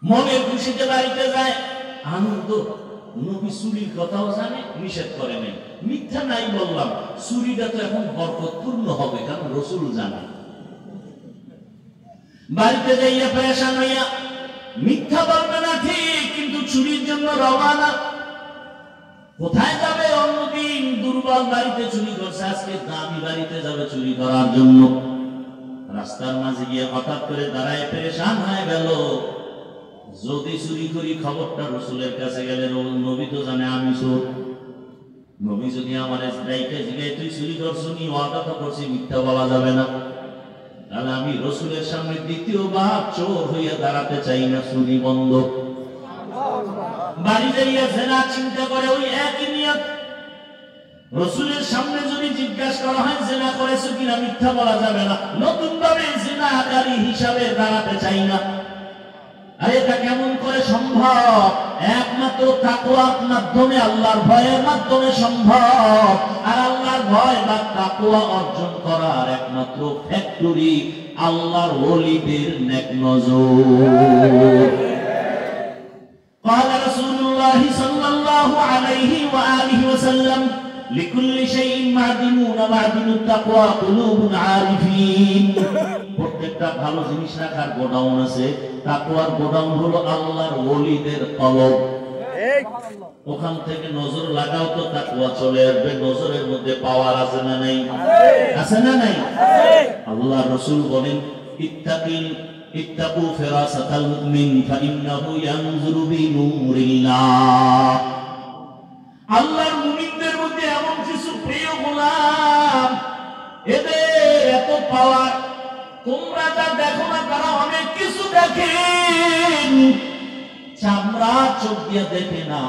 মনের খুশিতে বাড়িতে যায়, আনন্দ। নবী চুরির কথাও জানে, নিষেধ করে নাই। মিথ্যা নাই বললাম, চুরিটা তো এখন বরকতপূর্ণ হবে, কারণ রাসূল জানে। বাড়িতে যাইয়া পেরেশান হইয়া মিথ্যা বলবে না ঠিক, কিন্তু চুরির জন্য রওনা। কোথায় যাবে? অন্যদিন দুর্বল বাড়িতে চুরি করছে, আজকে দামি বাড়িতে যাবে চুরি করার জন্য। রাস্তার মাঝে গিয়ে হঠাৎ করে দাঁড়ায় পেরেশান হয়ে গেল, যদি চুরি করি খবরটা রাসূলের কাছে গেলে, নবী তো জানে আমি চোর। নবী যদি আমার ডাইকে জিগায় তুই চুরি করছ নি, ওয়াদা তো করছি মিথ্যা বলা যাবে না, তাহলে আমি রাসূলের সামনে দ্বিতীয়বার চোর হইয়া দাঁড়াতে চাই না, চুরি বন্ধ। বাড়ি যাইয়া জেনা চিন্তা করে, ওই একই নিয়ত। রাসূলের সামনে যদি জিজ্ঞাসা করা হয় জেনা করেছো কিনা, মিথ্যা বলা যাবে না, নতুন ভাবে জিনাকারী হিসাবে দাঁড়াতে চাই না। আর এটা কেমন করে সম্ভব? একমাত্র তাকওয়ার মাধ্যমে, আল্লাহর ভয়ের মাধ্যমে সম্ভব। আর আল্লাহর ভয় বা তাকওয়া অর্জন করার একমাত্র ফ্যাক্টরি আল্লাহর ওলিদের নেক নজর। قال رسول الله صلى الله عليه وآله وسلم لكل شيء معدنون معدن التقوى قلوب عارفين। প্রত্যেকটা ভালো জিনিস রাখার গোডাউন আছে, তাকওয়ার গোডাউন হলো আল্লাহর ওলিদের কলব। ওখান থেকে নজর লাগাও তো তাকওয়া চলে আসবে। নজরের মধ্যে পাওয়ার আছে না নাই? আছে না নাই? আল্লাহ রাসূল বলেন, ইত্তাকু ফিরাসাতাল মুমিন ফাইন্নাহু ইয়ানজুরু বিনুরিল্লাহ। আল্লাহর মুমিনদের মধ্যে এমন কিছু প্রিয় গোলাম, এদের এত পাওয়ার, তোমরা যা দেখো না তারা অনেক কিছু দেখেন। চামড়া চোখ দিয়ে দেখে না,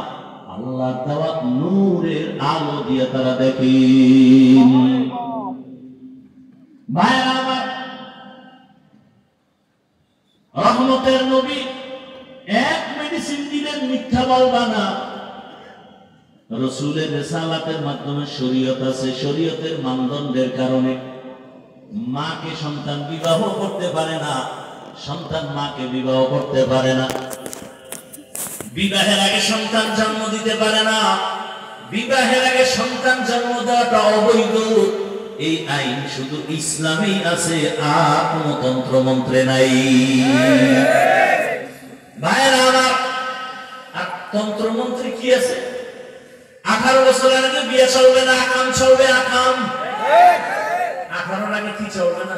আল্লাহর দেওয়া নূরের আলো দিয়ে তারা দেখেন। ভাইরা আমার, রহমতের নবী এক মেডিসিন দিলেন, মিথ্যা বলবা না। রাসূলের রিসালাতের মাধ্যমে শরীয়ত আছে, শরীয়তের মানদণ্ডের কারণে মাকে সন্তান বিবাহ করতে পারে না, সন্তান মাকে বিবাহ করতে পারে না, বিবাহের আগে সন্তান জন্ম দিতে পারে না, বিবাহের আগে সন্তান জন্ম দেওয়াটা অবৈধ। এই আইন শুধু ইসলামেই আছে, আর কোন তন্ত্র মন্ত্রে নাই। ভাইরা আমার, আর তন্ত্র মন্ত্রে কি আছে? 18 বছরের আগে বিয়ে চলবে না, আকাম চলবে, আকাম। 18 আগে কি চলবে না?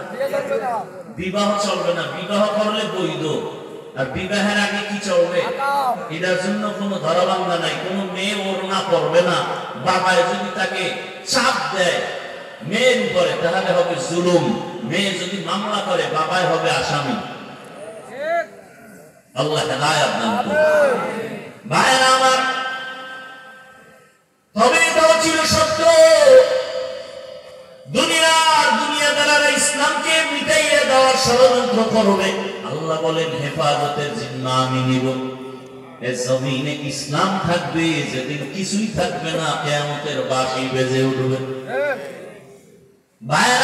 বিবাহ চলবে না। বিবাহ করলে বৈধ, আর বিবাহের আগে কি চলবে? এটার জন্য কোনো ধরাবান্ধা নাই। কোনো মেয়ে ওড়না পরবে না। বাবায় যদি তাকে চাপ দেয় মেয়ের উপরে, তাহলে হবে জুলুম। মেয়ে যদি মামলা করে, বাবাই হবে আসামি। আল্লাহ হেদায়েত দান করুন। ভাইরা আমার, তবে এটাও ছিল সত্য, দুনিয়াদারেরা ইসলামকে মিটাইয়ে দেওয়ার ষড়যন্ত্র করবে। আল্লাহ বলেন, হেফাজতের জিম্মা আমি নিব। এ জমিনে ইসলাম থাকবে, যেদিন কিছুই থাকবে না, কিয়ামতের বাঁশি বেজে উঠবে। ভাইরা